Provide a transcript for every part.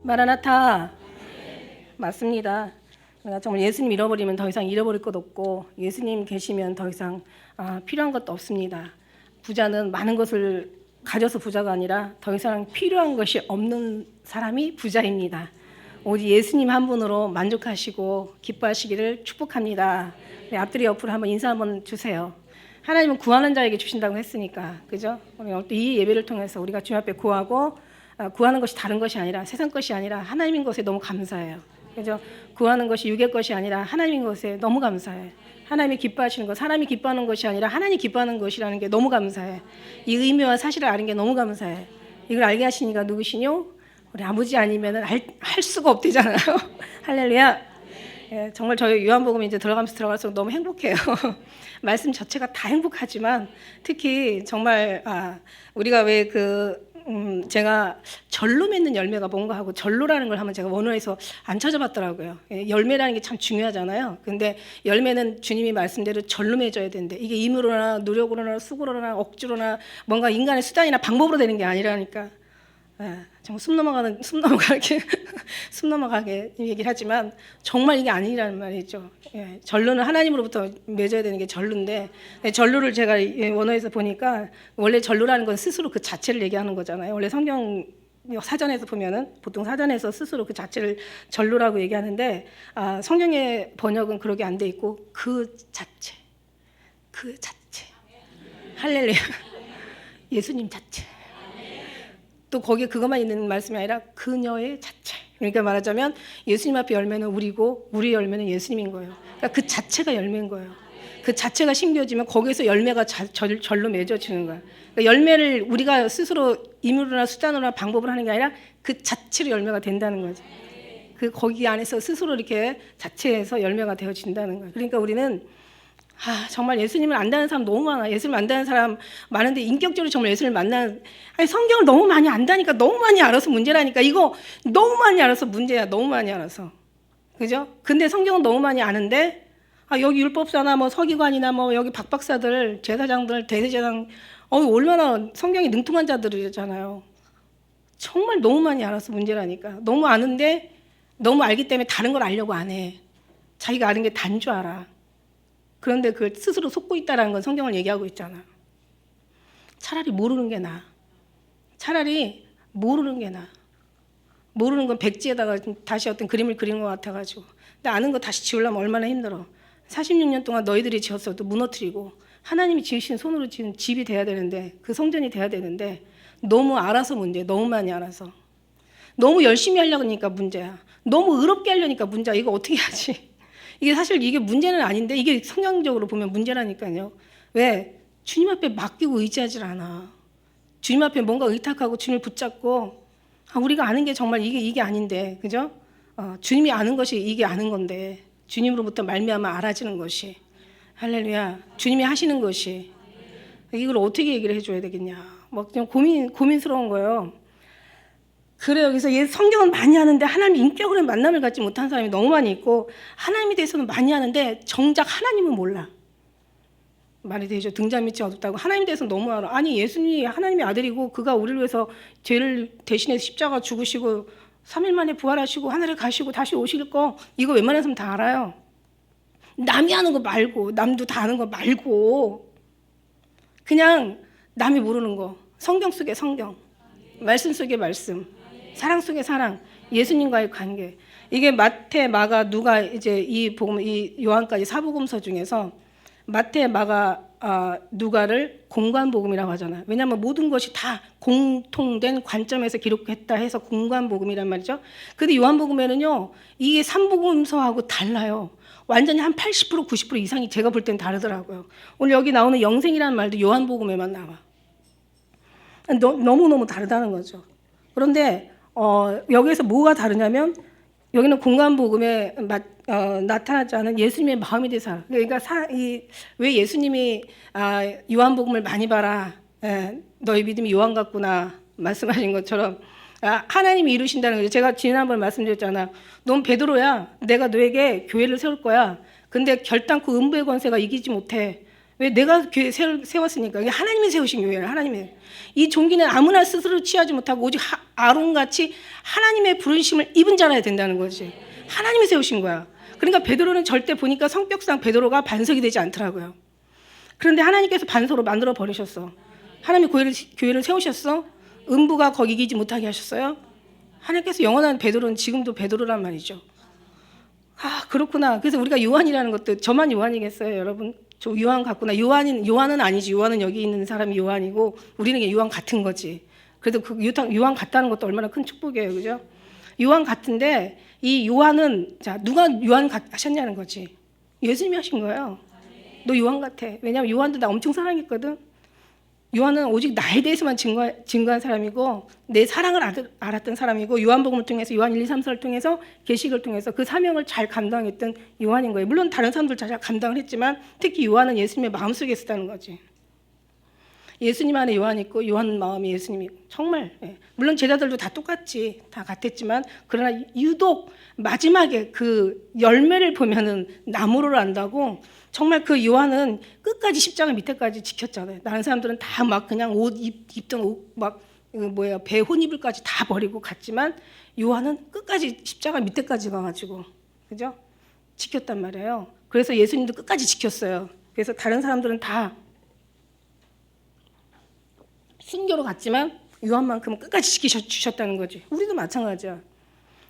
마라나타. 맞습니다. 내가 정말 예수님 잃어버리면 더 이상 잃어버릴 것 없고 예수님 계시면 더 이상 필요한 것도 없습니다. 부자는 많은 것을 가져서 부자가 아니라 더 이상 필요한 것이 없는 사람이 부자입니다. 오직 예수님 한 분으로 만족하시고 기뻐하시기를 축복합니다. 네, 앞뒤 옆으로 한번 인사 한번 주세요. 하나님은 구하는 자에게 주신다고 했으니까, 그죠? 이 예배를 통해서 우리가 주님 앞에 구하고 구하는 것이 다른 것이 아니라 세상 것이 아니라 하나님인 것에 너무 감사해요. 그죠? 구하는 것이 육의 것이 아니라 하나님인 것에 너무 감사해. 하나님이 기뻐하시는 것, 사람이 기뻐하는 것이 아니라 하나님이 기뻐하는 것이라는 게 너무 감사해. 이 의미와 사실을 아는 게 너무 감사해. 이걸 알게 하시니까 누구시뇨? 우리 아버지 아니면 할 수가 없대잖아요. 할렐루야. 예, 정말 저희 요한복음 이제 들어갈수록 너무 행복해요. 말씀 자체가 다 행복하지만 특히 정말 우리가 왜 제가 절로 맺는 열매가 뭔가 하고 절로라는 걸 한번 제가 원어에서 안 찾아봤더라고요. 열매라는 게 참 중요하잖아요. 근데 열매는 주님이 말씀대로 절로 맺어야 되는데 이게 힘으로나 노력으로나 수고로나 억지로나 뭔가 인간의 수단이나 방법으로 되는 게 아니라니까. 정말 숨 넘어가게 얘기를 하지만 정말 이게 아니라는 말이죠. 절로는 하나님으로부터 맺어야 되는 게 절로인데 절로를 제가 원어에서 보니까 원래 절로라는 건 스스로 그 자체를 얘기하는 거잖아요. 원래 성경 사전에서 보면은 보통 사전에서 스스로 그 자체를 절로라고 얘기하는데 성경의 번역은 그렇게 안 돼 있고 그 자체 할렐루야. 예수님 자체. 또 거기에 그것만 있는 말씀이 아니라 그녀의 자체. 그러니까 말하자면 예수님 앞에 열매는 우리고 우리 열매는 예수님인 거예요. 그러니까 그 자체가 열매인 거예요. 그 자체가 심겨지면 거기에서 열매가 절로 맺어지는 거예요. 그러니까 열매를 우리가 스스로 임으로나 수단으로나 방법으로 하는 게 아니라 그 자체로 열매가 된다는 거죠. 거기 안에서 스스로 이렇게 자체에서 열매가 되어진다는 거예요. 그러니까 우리는 정말 예수님을 안다는 사람 너무 많아. 예수님을 안다는 사람 많은데 인격적으로 정말 예수님을 성경을 너무 많이 안다니까, 너무 많이 알아서 문제라니까. 이거 너무 많이 알아서 문제야. 너무 많이 알아서. 그죠? 근데 성경은 너무 많이 아는데 여기 율법사나 뭐 서기관이나 뭐 여기 박박사들, 제사장들, 대제사장 얼마나 성경이 능통한 자들이잖아요. 정말 너무 많이 알아서 문제라니까. 너무 아는데 너무 알기 때문에 다른 걸 알려고 안 해. 자기가 아는 게 다인 줄 알아. 그런데 그걸 스스로 속고 있다는 건 성경을 얘기하고 있잖아. 차라리 모르는 게 나아. 차라리 모르는 게 나아. 모르는 건 백지에다가 다시 어떤 그림을 그리는 것 같아가지고. 근데 아는 거 다시 지으려면 얼마나 힘들어. 46년 동안 너희들이 지었어도 무너뜨리고 하나님이 지으신 손으로 지은 집이 돼야 되는데 그 성전이 돼야 되는데 너무 알아서 문제야. 너무 많이 알아서. 너무 열심히 하려니까 문제야. 너무 의롭게 하려니까 문제야. 이거 어떻게 하지? 이게 사실 이게 문제는 아닌데 이게 성경적으로 보면 문제라니까요. 왜? 주님 앞에 맡기고 의지하질 않아. 주님 앞에 뭔가 의탁하고 주님을 붙잡고 우리가 아는 게 정말 이게 아닌데, 그죠? 주님이 아는 것이 이게 아는 건데 주님으로부터 말미암아 알아지는 것이 할렐루야. 주님이 하시는 것이 이걸 어떻게 얘기를 해줘야 되겠냐? 막 그냥 고민스러운 거예요. 그래요. 그래서 성경은 많이 하는데 하나님 인격으로 만남을 갖지 못한 사람이 너무 많이 있고 하나님에 대해서는 많이 하는데 정작 하나님은 몰라. 말이 되죠. 등잔 밑이 어둡다고. 하나님에 대해서는 너무 알아. 아니 예수님이 하나님의 아들이고 그가 우리를 위해서 죄를 대신해 십자가 죽으시고 3일 만에 부활하시고 하늘에 가시고 다시 오실 거 이거 웬만한 사람 다 알아요. 남이 아는 거 말고 남도 다 아는 거 말고 그냥 남이 모르는 거. 성경 속의 성경. 말씀 속의 말씀. 사랑 속의 사랑, 예수님과의 관계. 이게 마태, 마가, 누가 이제 이 요한까지 사복음서 중에서 마태, 마가, 누가를 공관복음이라고 하잖아요. 왜냐하면 모든 것이 다 공통된 관점에서 기록했다 해서 공관복음이란 말이죠. 근데 요한복음에는요, 이게 삼복음서하고 달라요. 완전히 한 80%, 90% 이상이 제가 볼 땐 다르더라고요. 오늘 여기 나오는 영생이라는 말도 요한복음에만 나와. 너무너무 다르다는 거죠. 그런데 여기에서 뭐가 다르냐면 여기는 공관복음에 나타나지 않은 예수님의 마음이 된 사람. 그러니까 왜 예수님이 요한복음을 많이 봐라. 너희 믿음이 요한 같구나 말씀하신 것처럼 하나님이 이루신다는 거죠. 제가 지난번에 말씀드렸잖아. 넌 베드로야. 내가 너에게 교회를 세울 거야. 근데 결단코 음부의 권세가 이기지 못해. 왜? 내가 교회 세웠으니까. 이게 하나님이 세우신 교회예요. 하나님이. 이 종기는 아무나 스스로 취하지 못하고 오직 아론같이 하나님의 부르심을 입은 자라야 된다는 거지. 하나님이 세우신 거야. 그러니까 베드로는 절대 보니까 성격상 베드로가 반석이 되지 않더라고요. 그런데 하나님께서 반석으로 만들어 버리셨어. 하나님이 교회를 세우셨어. 음부가 거기 이기지 못하게 하셨어요. 하나님께서 영원한 베드로는 지금도 베드로란 말이죠. 아, 그렇구나. 그래서 우리가 요한이라는 것도 저만 요한이겠어요, 여러분? 저 요한 같구나. 요한은 아니지. 요한은 여기 있는 사람이 요한이고 우리는 요한 같은 거지. 그래도 그 요한 같다는 것도 얼마나 큰 축복이에요, 그죠? 요한 같은데 이 요한은 자 누가 요한 하셨냐는 거지. 예수님이 하신 거예요. 너 요한 같아. 왜냐하면 요한도 나 엄청 사랑했거든. 요한은 오직 나에 대해서만 증거한 사람이고 내 사랑을 알았던 사람이고 요한복음을 통해서 요한 1, 2, 3서를 통해서 계시록을 통해서 그 사명을 잘 감당했던 요한인 거예요. 물론 다른 사람들 잘 감당을 했지만 특히 요한은 예수님의 마음속에 있었다는 거지. 예수님 안에 요한이 있고 요한 마음이 예수님이 정말 물론 제자들도 다 똑같지. 다 같았지만 그러나 유독 마지막에 그 열매를 보면은 나무를 안다고 정말 그 요한은 끝까지 십자가 밑에까지 지켰잖아요. 다른 사람들은 다 막 그냥 옷 입던 옷 막 배 혼입을까지 다 버리고 갔지만 요한은 끝까지 십자가 밑에까지 가가지고 그죠? 지켰단 말이에요. 그래서 예수님도 끝까지 지켰어요. 그래서 다른 사람들은 다 순교로 갔지만 요한만큼은 끝까지 지키셨다는 거지. 우리도 마찬가지야.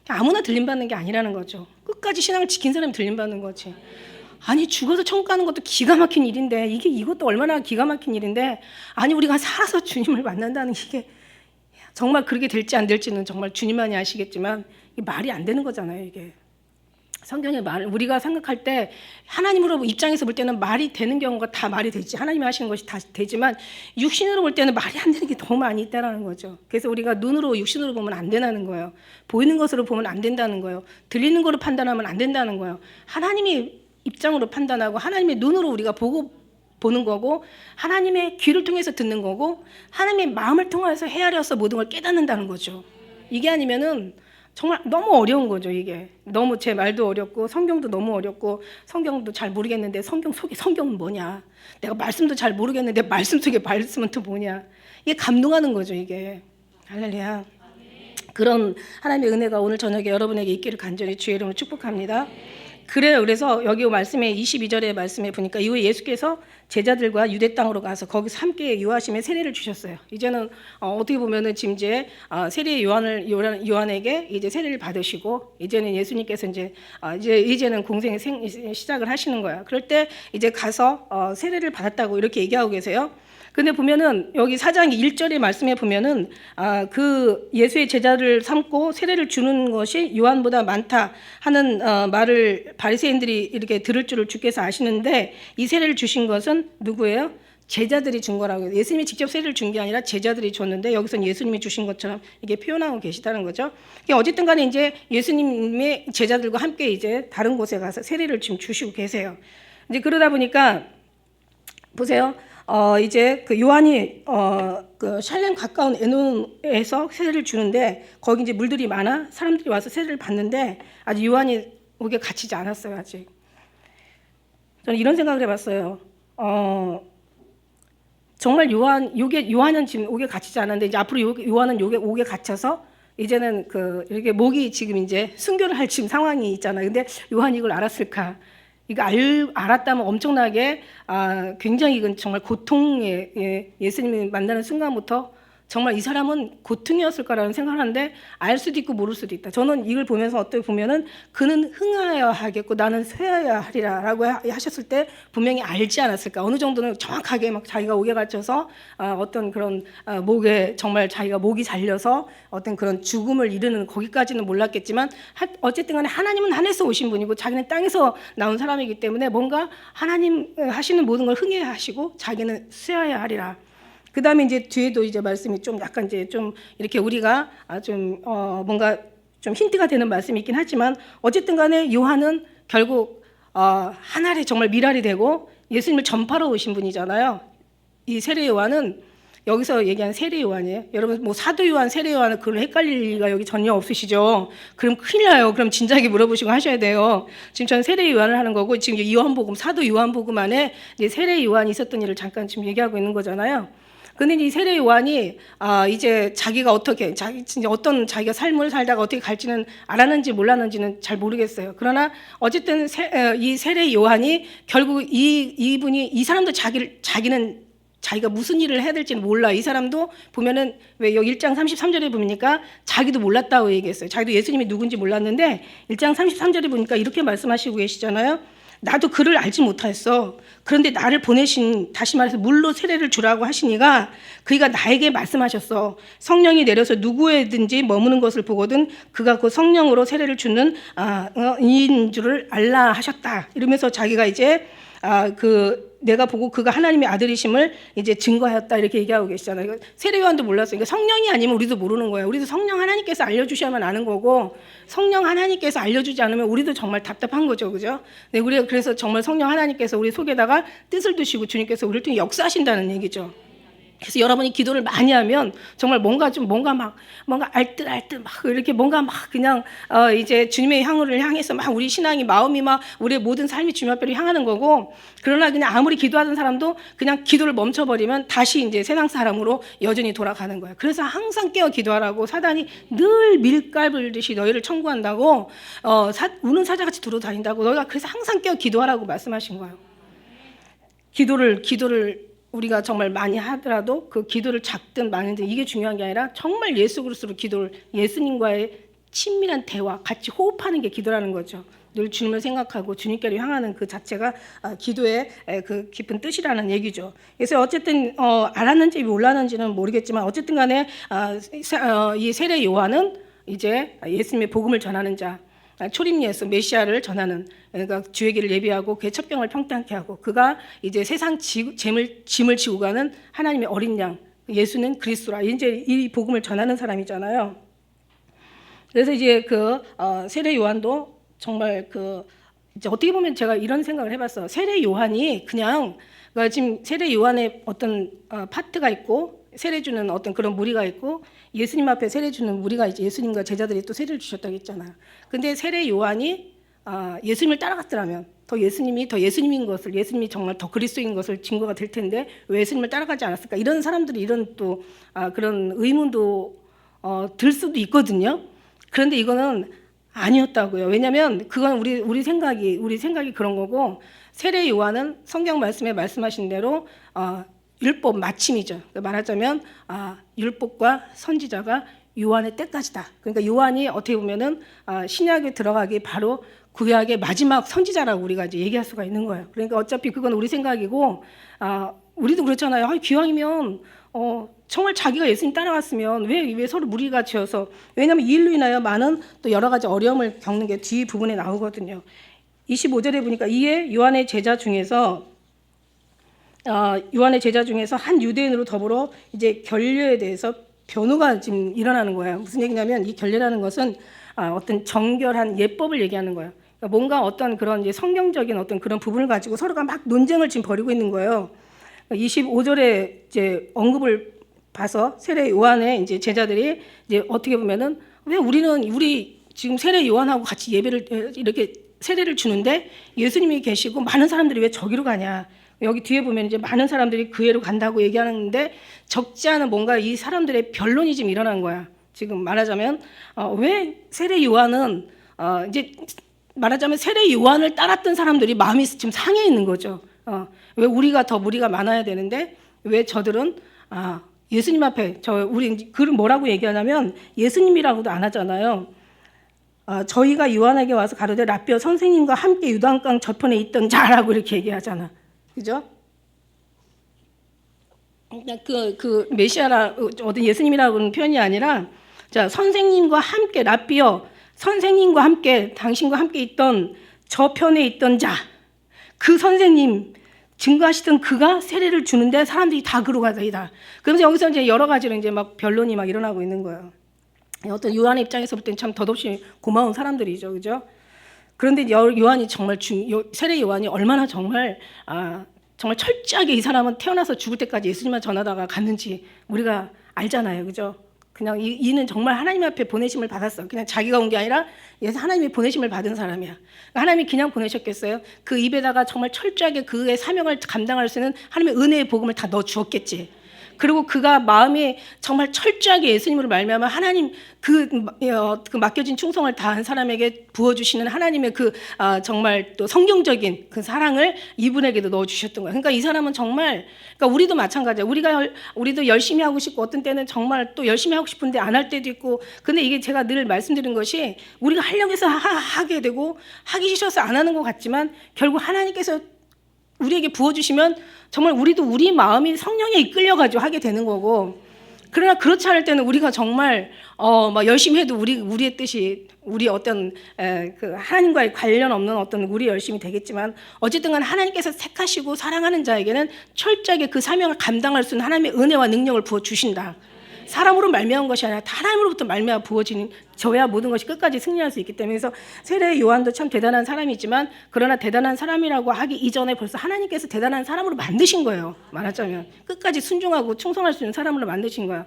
아무나 들림받는 게 아니라는 거죠. 끝까지 신앙을 지킨 사람이 들림받는 거지. 아니 죽어서 천국 가는 것도 기가 막힌 일인데 이것도 얼마나 기가 막힌 일인데 아니 우리가 살아서 주님을 만난다는 이게 정말 그렇게 될지 안 될지는 정말 주님만이 아시겠지만 이게 말이 안 되는 거잖아요. 이게 성경의 말 우리가 생각할 때 하나님으로 입장에서 볼 때는 말이 되는 경우가 다 말이 되지 하나님이 하시는 것이 다 되지만 육신으로 볼 때는 말이 안 되는 게 너무 많이 있다라는 거죠. 그래서 우리가 눈으로 육신으로 보면 안 된다는 거예요. 보이는 것으로 보면 안 된다는 거예요. 들리는 것으로 판단하면 안 된다는 거예요. 하나님이 입장으로 판단하고 하나님의 눈으로 우리가 보는 거고 하나님의 귀를 통해서 듣는 거고 하나님의 마음을 통해서 헤아려서 모든 걸 깨닫는다는 거죠. 이게 아니면은 정말 너무 어려운 거죠. 이게 너무 제 말도 어렵고 성경도 너무 어렵고 성경도 잘 모르겠는데 성경 속에 성경은 뭐냐 내가 말씀도 잘 모르겠는데 말씀 속에 말씀은 또 뭐냐 이게 감동하는 거죠. 이게 할렐루야. 그런 하나님의 은혜가 오늘 저녁에 여러분에게 있기를 간절히 주의 이름으로 축복합니다. 그래요. 그래서 여기 말씀에 22절의 말씀에 보니까 이후에 예수께서 제자들과 유대 땅으로 가서 거기서 함께 유하심에 세례를 주셨어요. 이제는 어떻게 보면은 지금 이제 세례 요한에게 이제 세례를 받으시고 이제는 예수님께서 이제는 공생의 시작을 하시는 거야. 그럴 때 이제 가서 세례를 받았다고 이렇게 얘기하고 계세요. 근데 보면은 여기 4장 1절의 말씀에 보면은 그 예수의 제자를 삼고 세례를 주는 것이 요한보다 많다 하는 말을 바리새인들이 이렇게 들을 줄을 주께서 아시는데 이 세례를 주신 것은 누구예요? 제자들이 준 거라고 해요. 예수님이 직접 세례를 준 게 아니라 제자들이 줬는데 여기서는 예수님이 주신 것처럼 이게 표현하고 계시다는 거죠. 어쨌든 간에 이제 예수님의 제자들과 함께 이제 다른 곳에 가서 세례를 지금 주시고 계세요. 이제 그러다 보니까 보세요. 이제 그 요한이 그 샬렘 가까운 에논에서 세례를 주는데 거기 이제 물들이 많아 사람들이 와서 세례를 받는데 아직 요한이 옥에 갇히지 않았어요. 아직. 저는 이런 생각을 해봤어요. 정말 요한은 지금 옥에 갇히지 않았는데 이제 앞으로 요한은 옥에 갇혀서 이제는 이렇게 목이 지금 이제 순교를 할 지금 상황이 있잖아요. 근데 요한이 이걸 알았을까? 이거 알았다면 엄청나게 굉장히 이건 정말 고통의 예수님이 만나는 순간부터 정말 이 사람은 고통이었을 거라는 생각을 하는데 알 수도 있고 모를 수도 있다. 저는 이걸 보면서 어떻게 보면은 그는 흥하여야 하겠고 나는 쇠하여야 하리라라고 하셨을 때 분명히 알지 않았을까. 어느 정도는 정확하게 막 자기가 옥에 갇혀서 어떤 그런 목에 정말 자기가 목이 잘려서 어떤 그런 죽음을 이르는 거기까지는 몰랐겠지만 어쨌든 간에 하나님은 하늘에서 오신 분이고 자기는 땅에서 나온 사람이기 때문에 뭔가 하나님 하시는 모든 걸 흥해야 하시고 자기는 쇠하여야 하리라. 그 다음에 이제 뒤에도 이제 말씀이 좀 약간 이제 좀 이렇게 우리가 뭔가 좀 힌트가 되는 말씀이 있긴 하지만 어쨌든 간에 요한은 결국 하늘에 정말 미랄이 되고 예수님을 전파로 오신 분이잖아요. 이 세례 요한은 여기서 얘기한 세례 요한이에요. 여러분 뭐 사도 요한, 세례 요한은 그걸 헷갈릴 리가 여기 전혀 없으시죠? 그럼 큰일 나요. 그럼 진작에 물어보시고 하셔야 돼요. 지금 저는 세례 요한을 하는 거고 지금 요한복음, 사도 요한복음 안에 이제 세례 요한이 있었던 일을 잠깐 지금 얘기하고 있는 거잖아요. 근데 이 세례 요한이 이제 자기가 어떻게 어떤 자기가 삶을 살다가 어떻게 갈지는 알았는지 몰랐는지는 잘 모르겠어요. 그러나 어쨌든 이 세례 요한이 결국 이 사람도 자기는 자기가 무슨 일을 해야 될지는 몰라. 이 사람도 보면은 왜 여기 1장 33절에 보니까 자기도 몰랐다고 얘기했어요. 자기도 예수님이 누군지 몰랐는데 1장 33절에 보니까 이렇게 말씀하시고 계시잖아요. 나도 그를 알지 못하였어. 그런데 나를 보내신, 다시 말해서 물로 세례를 주라고 하시니가 그가 나에게 말씀하셨어. 성령이 내려서 누구에든지 머무는 것을 보거든 그가 그 성령으로 세례를 주는 이인 줄을 알라 하셨다. 이러면서 자기가 이제 내가 보고 그가 하나님의 아들이심을 이제 증거하였다 이렇게 얘기하고 계시잖아요. 세례 요한도 몰랐어요. 그러니까 성령이 아니면 우리도 모르는 거예요. 우리도 성령 하나님께서 알려주셔야만 아는 거고 성령 하나님께서 알려주지 않으면 우리도 정말 답답한 거죠, 그죠? 네, 우리가 그래서 정말 성령 하나님께서 우리 속에다가 뜻을 두시고 주님께서 우리를 통해 역사하신다는 얘기죠. 그래서 여러분이 기도를 많이 하면 정말 뭔가 알뜰 막 이렇게 뭔가 막 그냥 이제 주님의 향을 향해서 막 우리 신앙이 마음이 막 우리의 모든 삶이 주님 앞으로 향하는 거고 그러나 그냥 아무리 기도하던 사람도 그냥 기도를 멈춰버리면 다시 이제 세상 사람으로 여전히 돌아가는 거예요. 그래서 항상 깨어 기도하라고 사단이 늘 밀가불듯이 너희를 청구한다고 우는 사자같이 두루다닌다고 너희가 그래서 항상 깨어 기도하라고 말씀하신 거예요. 기도를 우리가 정말 많이 하더라도 그 기도를 작든 많은데 이게 중요한 게 아니라 정말 예수 그리스도로 기도를 예수님과의 친밀한 대화 같이 호흡하는 게 기도라는 거죠. 늘 주님을 생각하고 주님께로 향하는 그 자체가 기도의 그 깊은 뜻이라는 얘기죠. 그래서 어쨌든 알았는지 몰랐는지는 모르겠지만 어쨌든 간에 이 세례 요한은 이제 예수님의 복음을 전하는 자 초림 예수 메시아를 전하는 그러니까 주의 길을 예비하고 그의 첩경을 평탄케 하고 그가 이제 세상 짐을 지고 가는 하나님의 어린 양 예수는 그리스도라 이제 이 복음을 전하는 사람이잖아요. 그래서 이제 세례 요한도 정말 이제 어떻게 보면 제가 이런 생각을 해봤어요. 세례 요한이 그러니까 지금 세례 요한의 어떤 파트가 있고 세례 주는 어떤 그런 무리가 있고 예수님 앞에 세례 주는 무리가 이제 예수님과 제자들이 또 세례를 주셨다고 했잖아요. 근데 세례 요한이 예수님을 따라갔더라면 더 예수님인 것을 예수님이 정말 더 그리스도인 것을 증거가 될 텐데 왜 예수님을 따라가지 않았을까? 이런 사람들이 이런 또 그런 의문도 들 수도 있거든요. 그런데 이거는 아니었다고요. 왜냐하면 그건 우리 생각이 그런 거고 세례 요한은 성경 말씀에 말씀하신 대로 율법 마침이죠. 말하자면 율법과 선지자가 요한의 때까지다. 그러니까 요한이 어떻게 보면은 신약에 들어가기 바로 구약의 마지막 선지자라고 우리가 이제 얘기할 수가 있는 거예요. 그러니까 어차피 그건 우리 생각이고 우리도 그렇잖아요. 기왕이면 정말 자기가 예수님 따라갔으면 왜 서로 무리가 지어서 왜냐하면 이 일로 인하여 많은 또 여러 가지 어려움을 겪는 게 뒤 부분에 나오거든요. 25절에 보니까 이에 요한의 제자 중에서 한 유대인으로 더불어 이제 결례에 대해서 변호가 지금 일어나는 거예요. 무슨 얘기냐면 이 결례라는 것은 어떤 정결한 예법을 얘기하는 거예요. 그러니까 뭔가 어떤 그런 이제 성경적인 어떤 그런 부분을 가지고 서로가 막 논쟁을 지금 벌이고 있는 거예요. 25절에 이제 언급을 봐서 세례 요한의 이제 제자들이 이제 어떻게 보면은 왜 우리 지금 세례 요한하고 같이 예배를 이렇게 세례를 주는데 예수님이 계시고 많은 사람들이 왜 저기로 가냐? 여기 뒤에 보면 이제 많은 사람들이 그 애로 간다고 얘기하는데 적지 않은 뭔가 이 사람들의 변론이 지금 일어난 거야. 지금 말하자면 왜 세례 요한은 이제 말하자면 세례 요한을 따랐던 사람들이 마음이 지금 상해 있는 거죠. 왜 우리가 더 무리가 많아야 되는데 왜 저들은 예수님 앞에 우리 그를 뭐라고 얘기하냐면 예수님이라고도 안 하잖아요. 저희가 요한에게 와서 가로되 라삐어 선생님과 함께 유단강 저편에 있던 자라고 이렇게 얘기하잖아. 그죠? 그 메시아라 어떤 예수님이라고 하는 표현이 아니라 자 선생님과 함께 라삐어 선생님과 함께 당신과 함께 있던 저편에 있던 자 그 선생님 증거하시던 그가 세례를 주는데 사람들이 다 그로 가다이다. 그러면서 여기서 이제 여러 가지로 이제 막 변론이 막 일어나고 있는 거예요. 어떤 요한의 입장에서 볼 때는 참 덧없이 고마운 사람들이죠, 그죠? 그런데 요한이 정말 세례 요한이 얼마나 정말 정말 철저하게 이 사람은 태어나서 죽을 때까지 예수님만 전하다가 갔는지 우리가 알잖아요. 그죠? 그냥 이는 정말 하나님 앞에 보내심을 받았어. 그냥 자기가 온 게 아니라 하나님이 보내심을 받은 사람이야. 하나님이 그냥 보내셨겠어요? 그 입에다가 정말 철저하게 그의 사명을 감당할 수 있는 하나님의 은혜의 복음을 다 넣어 주었겠지. 그리고 그가 마음이 정말 철저하게 예수님으로 말미암아 하나님 그 맡겨진 충성을 다한 사람에게 부어주시는 하나님의 정말 또 성경적인 그 사랑을 이분에게도 넣어주셨던 거예요. 그러니까 이 사람은 정말, 그러니까 우리도 마찬가지야. 우리도 열심히 하고 싶고 어떤 때는 정말 또 열심히 하고 싶은데 안 할 때도 있고. 근데 이게 제가 늘 말씀드린 것이 우리가 하려고 해서 하게 되고 하기 싫어서 안 하는 것 같지만 결국 하나님께서 우리에게 부어주시면 정말 우리도 우리 마음이 성령에 이끌려가지고 하게 되는 거고, 그러나 그렇지 않을 때는 우리가 정말 막 열심히 해도 우리의 뜻이 우리 어떤 그 하나님과의 관련 없는 어떤 우리 열심이 되겠지만 어쨌든 간 하나님께서 택하시고 사랑하는 자에게는 철저하게 그 사명을 감당할 수 있는 하나님의 은혜와 능력을 부어주신다. 사람으로 말미암은 것이 아니라 하나님으로부터 말미암아 부어지는 저야 모든 것이 끝까지 승리할 수 있기 때문에, 그래서 세례 요한도 참 대단한 사람이지만 그러나 대단한 사람이라고 하기 이전에 벌써 하나님께서 대단한 사람으로 만드신 거예요. 말하자면 끝까지 순종하고 충성할 수 있는 사람으로 만드신 거야.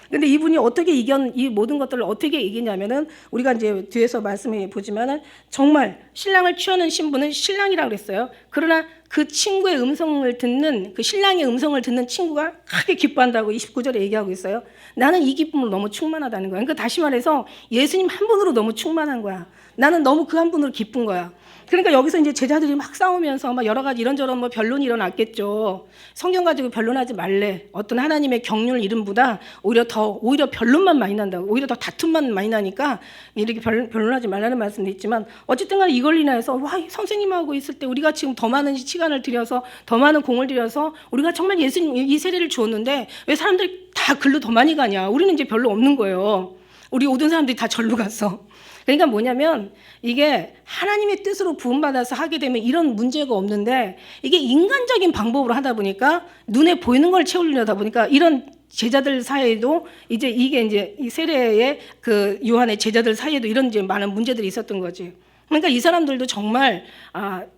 근데 이분이 어떻게 이 모든 것들을 어떻게 이기냐면은 우리가 이제 뒤에서 말씀해 보지만은 정말 신랑을 취하는 신부는 신랑이라고 그랬어요. 그러나 그 친구의 음성을 듣는, 그 신랑의 음성을 듣는 친구가 크게 기뻐한다고 29절에 얘기하고 있어요. 나는 이 기쁨으로 너무 충만하다는 거야. 그러니까 다시 말해서 예수님 한 분으로 너무 충만한 거야. 나는 너무 그 한 분으로 기쁜 거야. 그러니까 여기서 이제 제자들이 막 싸우면서 막 여러 가지 이런저런 뭐 변론이 일어났겠죠. 성경 가지고 변론하지 말래. 어떤 하나님의 경륜을 이름보다 오히려 변론만 많이 난다고. 오히려 더 다툼만 많이 나니까 이렇게 변론하지 말라는 말씀도 있지만 어쨌든 간에 이걸 인해서 와, 선생님하고 있을 때 우리가 지금 더 많은 시간을 들여서 더 많은 공을 들여서 우리가 정말 예수님 이 세례를 주었는데 왜 사람들이 다 글로 더 많이 가냐. 우리는 이제 별로 없는 거예요. 우리 모든 사람들이 다 절로 갔어. 그러니까 뭐냐면 이게 하나님의 뜻으로 부음받아서 하게 되면 이런 문제가 없는데 이게 인간적인 방법으로 하다 보니까 눈에 보이는 걸 채우려다 보니까 이런 제자들 사이에도 이제 이게 이제 이 세례의 그 요한의 제자들 사이에도 이런 이제 많은 문제들이 있었던 거지. 그러니까 이 사람들도 정말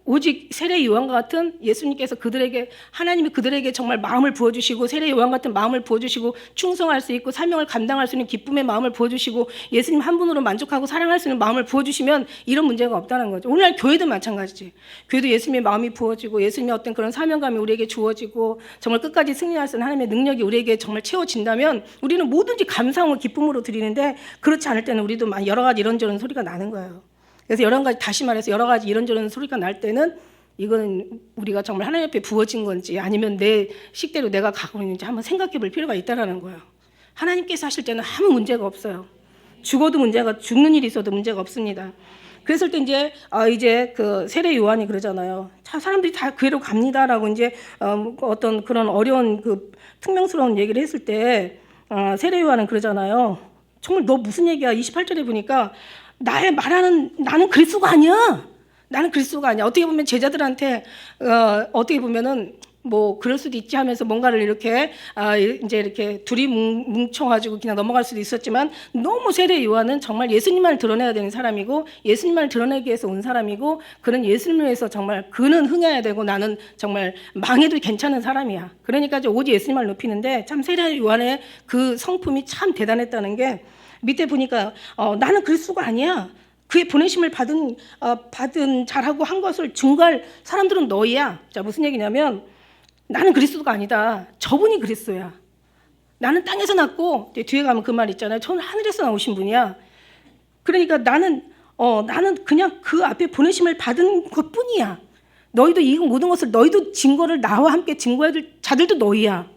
오직 세례 요한과 같은 예수님께서 하나님이 그들에게 정말 마음을 부어주시고 세례 요한 같은 마음을 부어주시고 충성할 수 있고 사명을 감당할 수 있는 기쁨의 마음을 부어주시고 예수님 한 분으로 만족하고 사랑할 수 있는 마음을 부어주시면 이런 문제가 없다는 거죠. 오늘날 교회도 마찬가지지. 교회도 예수님의 마음이 부어지고 예수님의 어떤 그런 사명감이 우리에게 주어지고 정말 끝까지 승리할 수 있는 하나님의 능력이 우리에게 정말 채워진다면 우리는 뭐든지 감사함과 기쁨으로 드리는데 그렇지 않을 때는 우리도 여러 가지 이런저런 소리가 나는 거예요. 그래서 다시 말해서 여러 가지 이런저런 소리가 날 때는 이거는 우리가 정말 하나님 앞에 부어진 건지 아니면 내 식대로 내가 가고 있는지 한번 생각해 볼 필요가 있다라는 거예요. 하나님께서 하실 때는 아무 문제가 없어요. 죽는 일이 있어도 문제가 없습니다. 그랬을 때 이제 그 세례 요한이 그러잖아요. 사람들이 다 교회로 갑니다라고 이제 어떤 그런 어려운 그 특명스러운 얘기를 했을 때 세례 요한은 그러잖아요. 정말 너 무슨 얘기야? 28절에 보니까 나는 그리스도가 아니야. 나는 그리스도가 아니야. 어떻게 보면 제자들한테 어떻게 보면은 뭐 그럴 수도 있지 하면서 뭔가를 이렇게 이제 이렇게 둘이 뭉쳐가지고 그냥 넘어갈 수도 있었지만 너무 세례 요한은 정말 예수님만 드러내야 되는 사람이고 예수님만 드러내기 위해서 온 사람이고 그는 예수님을 위해서 정말 그는 흥해야 되고 나는 정말 망해도 괜찮은 사람이야. 그러니까 이제 오직 예수님을 높이는데 참 세례 요한의 그 성품이 참 대단했다는 게 밑에 보니까 나는 그리스도가 아니야. 그의 보내심을 받은 잘하고 한 것을 증거할 사람들은 너희야. 자, 무슨 얘기냐면 나는 그리스도가 아니다. 저분이 그리스도야. 나는 땅에서 났고 뒤에 가면 그 말 있잖아요. 저는 하늘에서 나오신 분이야. 그러니까 나는 그냥 그 앞에 보내심을 받은 것뿐이야. 너희도 이 모든 것을 너희도 증거를 나와 함께 증거해야 될 자들도 너희야.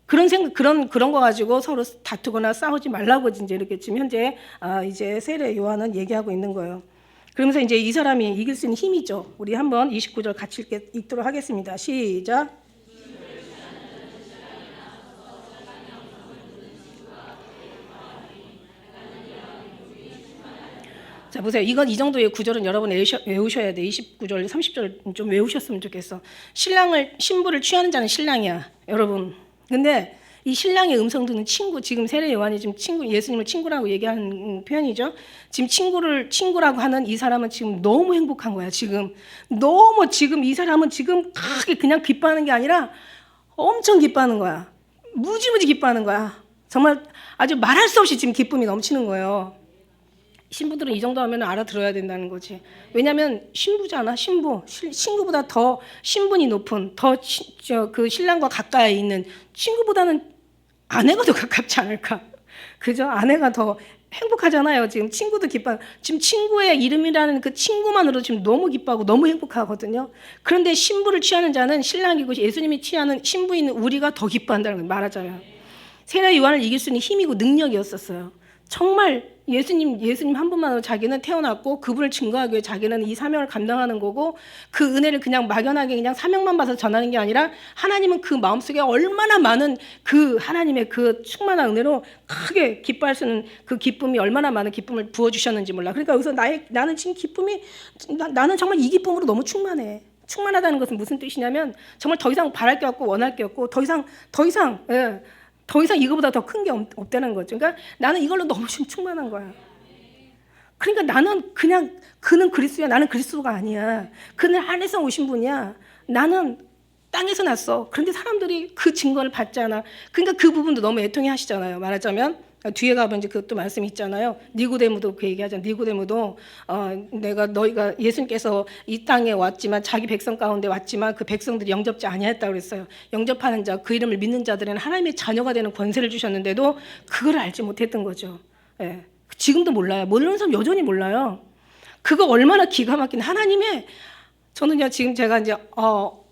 그런 거 가지고 서로 다투거나 싸우지 말라고 이제 이렇게 지금 현재 이제 세례 요한은 얘기하고 있는 거예요. 그러면서 이제 이 사람이 이길 수 있는 힘이죠. 우리 한번 29절 같이 읽도록 하겠습니다. 시작. 자, 보세요. 이 정도의 구절은 여러분 외우셔야 돼. 29절, 30절 좀 외우셨으면 좋겠어. 신부를 취하는 자는 신랑이야, 여러분. 근데 이 신랑의 음성 듣는 친구, 지금 세례 요한이 지금 친구, 예수님을 친구라고 얘기하는 표현이죠. 지금 친구라고 하는 이 사람은 지금 너무 행복한 거야. 지금 너무 지금 이 사람은 지금 크게 그냥 기뻐하는 게 아니라 엄청 기뻐하는 거야. 무지무지 기뻐하는 거야. 정말 아주 말할 수 없이 지금 기쁨이 넘치는 거예요. 신부들은 이 정도 하면 알아들어야 된다는 거지. 왜냐하면 신부잖아, 신부. 신부보다 더 신분이 높은, 그 신랑과 가까이 있는 친구보다는 아내가 더 가깝지 않을까. 그죠? 아내가 더 행복하잖아요. 지금 친구도 기뻐. 지금 친구의 이름이라는 그 친구만으로 지금 너무 기뻐하고 너무 행복하거든요. 그런데 신부를 취하는 자는 신랑이고 예수님이 취하는 신부인 우리가 더 기뻐한다는 걸 말하자면. 세례 요한을 이길 수 있는 힘이고 능력이었었어요. 정말 예수님 한 분만으로 자기는 태어났고 그분을 증거하기 위해 자기는 이 사명을 감당하는 거고 그 은혜를 그냥 막연하게 그냥 사명만 봐서 전하는 게 아니라 하나님은 그 마음속에 얼마나 많은 그 하나님의 그 충만한 은혜로 크게 기뻐할 수 있는 그 기쁨이 얼마나 많은 기쁨을 부어주셨는지 몰라. 그러니까 여기서 나는 지금 기쁨이 나는 정말 이 기쁨으로 너무 충만해. 충만하다는 것은 무슨 뜻이냐면 정말 더 이상 바랄 게 없고 원할 게 없고 더 이상 이거보다 더 큰 게 없다는 거죠. 그러니까 나는 이걸로 너무 충만한 거야. 그러니까 나는 그냥 그는 그리스도야. 나는 그리스도가 아니야. 그는 하늘에서 오신 분이야. 나는 땅에서 났어. 그런데 사람들이 그 증거를 받잖아. 그러니까 그 부분도 너무 애통해 하시잖아요. 말하자면 뒤에 가면 이제 그것도 말씀이 있잖아요. 니고데모도 그 얘기하잖아요. 니고데모도 너희가 예수님께서 이 땅에 왔지만 자기 백성 가운데 왔지만 그 백성들이 영접지 아니했다고 그랬어요. 영접하는 자, 그 이름을 믿는 자들은 하나님의 자녀가 되는 권세를 주셨는데도 그걸 알지 못했던 거죠. 예. 지금도 몰라요. 모르는 사람 여전히 몰라요. 그거 얼마나 기가 막힌 하나님의 저는요 지금 제가 이제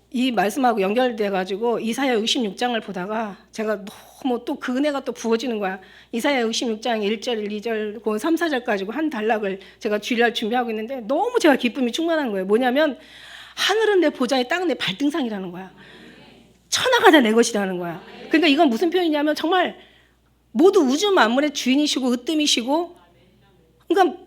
이 말씀하고 연결돼 가지고 이사야 66장을 보다가 제가 너무 또 그 은혜가 또 부어지는 거야. 이사야 66장 1절, 2절, 그 3, 4절 가지고 한 단락을 제가 주일날 준비하고 있는데 너무 제가 기쁨이 충만한 거예요. 뭐냐면 하늘은 내 보좌에 땅은 내 발등상이라는 거야. 천하가 다 내 것이라는 거야. 그러니까 이건 무슨 표현이냐면 정말 모두 우주 만물의 주인이시고 으뜸이시고 그러니까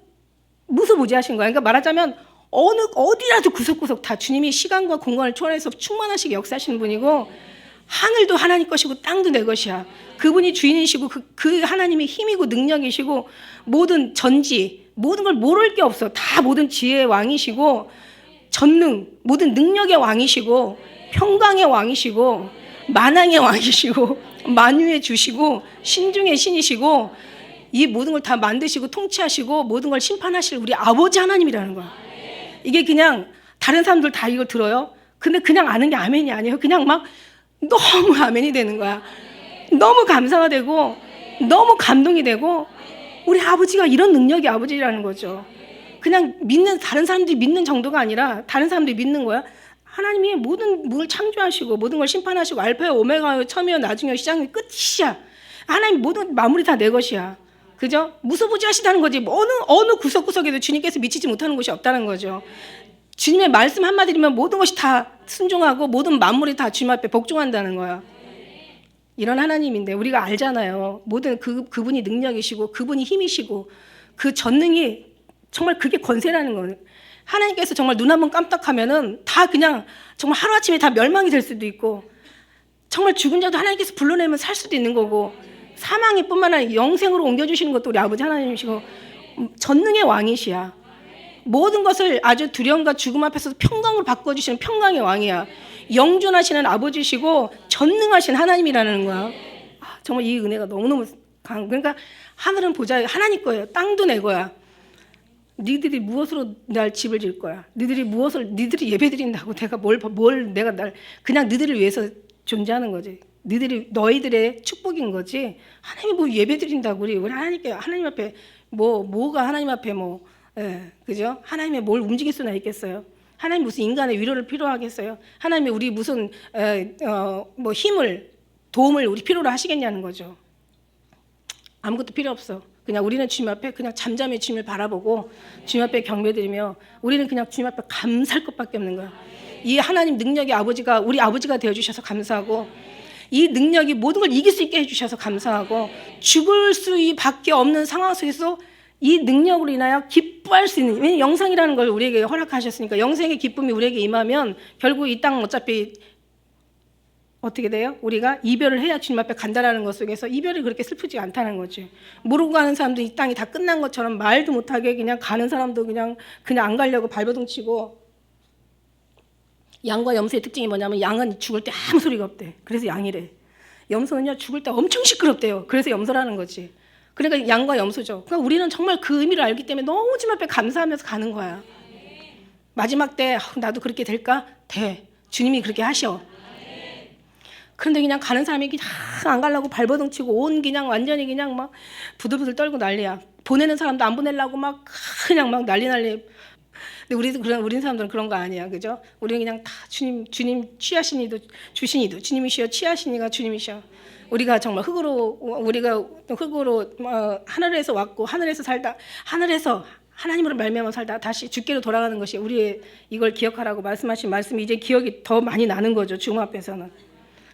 무소부지하신 거야. 그러니까 말하자면 어디라도 구석구석 다 주님이 시간과 공간을 초월해서 충만하시게 역사하시는 분이고 하늘도 하나님 것이고 땅도 내 것이야. 그분이 주인이시고 그 하나님의 힘이고 능력이시고 모든 전지 모든 걸 모를 게 없어. 다 모든 지혜의 왕이시고 전능 모든 능력의 왕이시고 평강의 왕이시고 만왕의 왕이시고 만유의 주시고 신중의 신이시고 이 모든 걸 다 만드시고 통치하시고 모든 걸 심판하실 우리 아버지 하나님이라는 거야. 이게 그냥 다른 사람들 다 이걸 들어요. 근데 그냥 아는 게 아멘이 아니에요. 그냥 막 너무 아멘이 되는 거야. 너무 감사가 되고 너무 감동이 되고 우리 아버지가 이런 능력이 아버지라는 거죠. 그냥 다른 사람들이 믿는 정도가 아니라 다른 사람들이 믿는 거야. 하나님이 모든 걸 창조하시고 모든 걸 심판하시고 알파요 오메가요 처음이요 나중이요 시작이 끝이야. 하나님 모든 마무리 다 내 것이야. 그죠? 무소부지하시다는 거지. 어느 구석구석에도 주님께서 미치지 못하는 곳이 없다는 거죠. 주님의 말씀 한마디면 모든 것이 다 순종하고 모든 만물이 다 주님 앞에 복종한다는 거야. 이런 하나님인데 우리가 알잖아요. 모든 그분이 능력이시고 그분이 힘이시고 그 전능이 정말 그게 권세라는 거예요. 하나님께서 정말 눈 한번 깜빡하면은 다 그냥 정말 하루아침에 다 멸망이 될 수도 있고 정말 죽은 자도 하나님께서 불러내면 살 수도 있는 거고 사망이 뿐만 아니라 영생으로 옮겨주시는 것도 우리 아버지 하나님이시고 전능의 왕이시야. 모든 것을 아주 두려움과 죽음 앞에서 평강으로 바꿔주시는 평강의 왕이야. 영존하시는 아버지시고 전능하신 하나님이라는 거야. 정말 이 은혜가 너무너무 강한. 그러니까 하늘은 보좌에 하나님 거예요. 땅도 내 거야. 니들이 무엇으로 날 집을 질 거야. 니들이 예배드린다고 내가 그냥 니들을 위해서 존재하는 거지. 너희들의 축복인 거지. 하나님이 뭐 예배드린다고 우리 하나님 앞에 뭐가 하나님 앞에 그죠? 하나님이 뭘 움직일 수나 있겠어요? 하나님 무슨 인간의 위로를 필요하겠어요? 하나님이 우리 무슨 도움을 우리 필요로 하시겠냐는 거죠. 아무것도 필요 없어. 그냥 우리는 주님 앞에 그냥 잠잠히 주님을 바라보고 주님 앞에 경배드리며 우리는 그냥 주님 앞에 감사할 것밖에 없는 거야. 이 하나님 능력의 아버지가 우리 아버지가 되어주셔서 감사하고 이 능력이 모든 걸 이길 수 있게 해주셔서 감사하고 죽을 수밖에 없는 상황 속에서 이 능력으로 인하여 기뻐할 수 있는, 왜냐하면 영생이라는 걸 우리에게 허락하셨으니까 영생의 기쁨이 우리에게 임하면 결국 이 땅 어차피 어떻게 돼요? 우리가 이별을 해야 주님 앞에 간다라는 것 속에서 이별이 그렇게 슬프지 않다는 거지. 모르고 가는 사람도 이 땅이 다 끝난 것처럼 말도 못하게 그냥 가는 사람도 그냥 안 가려고 발버둥 치고. 양과 염소의 특징이 뭐냐면 양은 죽을 때 아무 소리가 없대. 그래서 양이래. 염소는요 죽을 때 엄청 시끄럽대요. 그래서 염소라는 거지. 그러니까 양과 염소죠. 그러니까 우리는 정말 그 의미를 알기 때문에 너무 주님 앞에 감사하면서 가는 거야. 마지막 때 나도 그렇게 될까? 돼. 주님이 그렇게 하셔. 그런데 그냥 가는 사람이 그냥 안 가려고 발버둥 치고 온 그냥 완전히 그냥 막 부들부들 떨고 난리야. 보내는 사람도 안 보내려고 막 그냥 막 난리. 근데 우리 사람들은 그런 거 아니야, 그죠? 우리는 그냥 다 주님 취하시니도 주시니도 주님이시여, 취하시니가 주님이시여. 우리가 정말 우리가 흙으로 하늘에서 왔고 하늘에서 살다 하늘에서 하나님으로 말미암아 살다 다시 주께로 돌아가는 것이 우리의 이걸 기억하라고 말씀하신 말씀이 이제 기억이 더 많이 나는 거죠, 주님 앞에서는.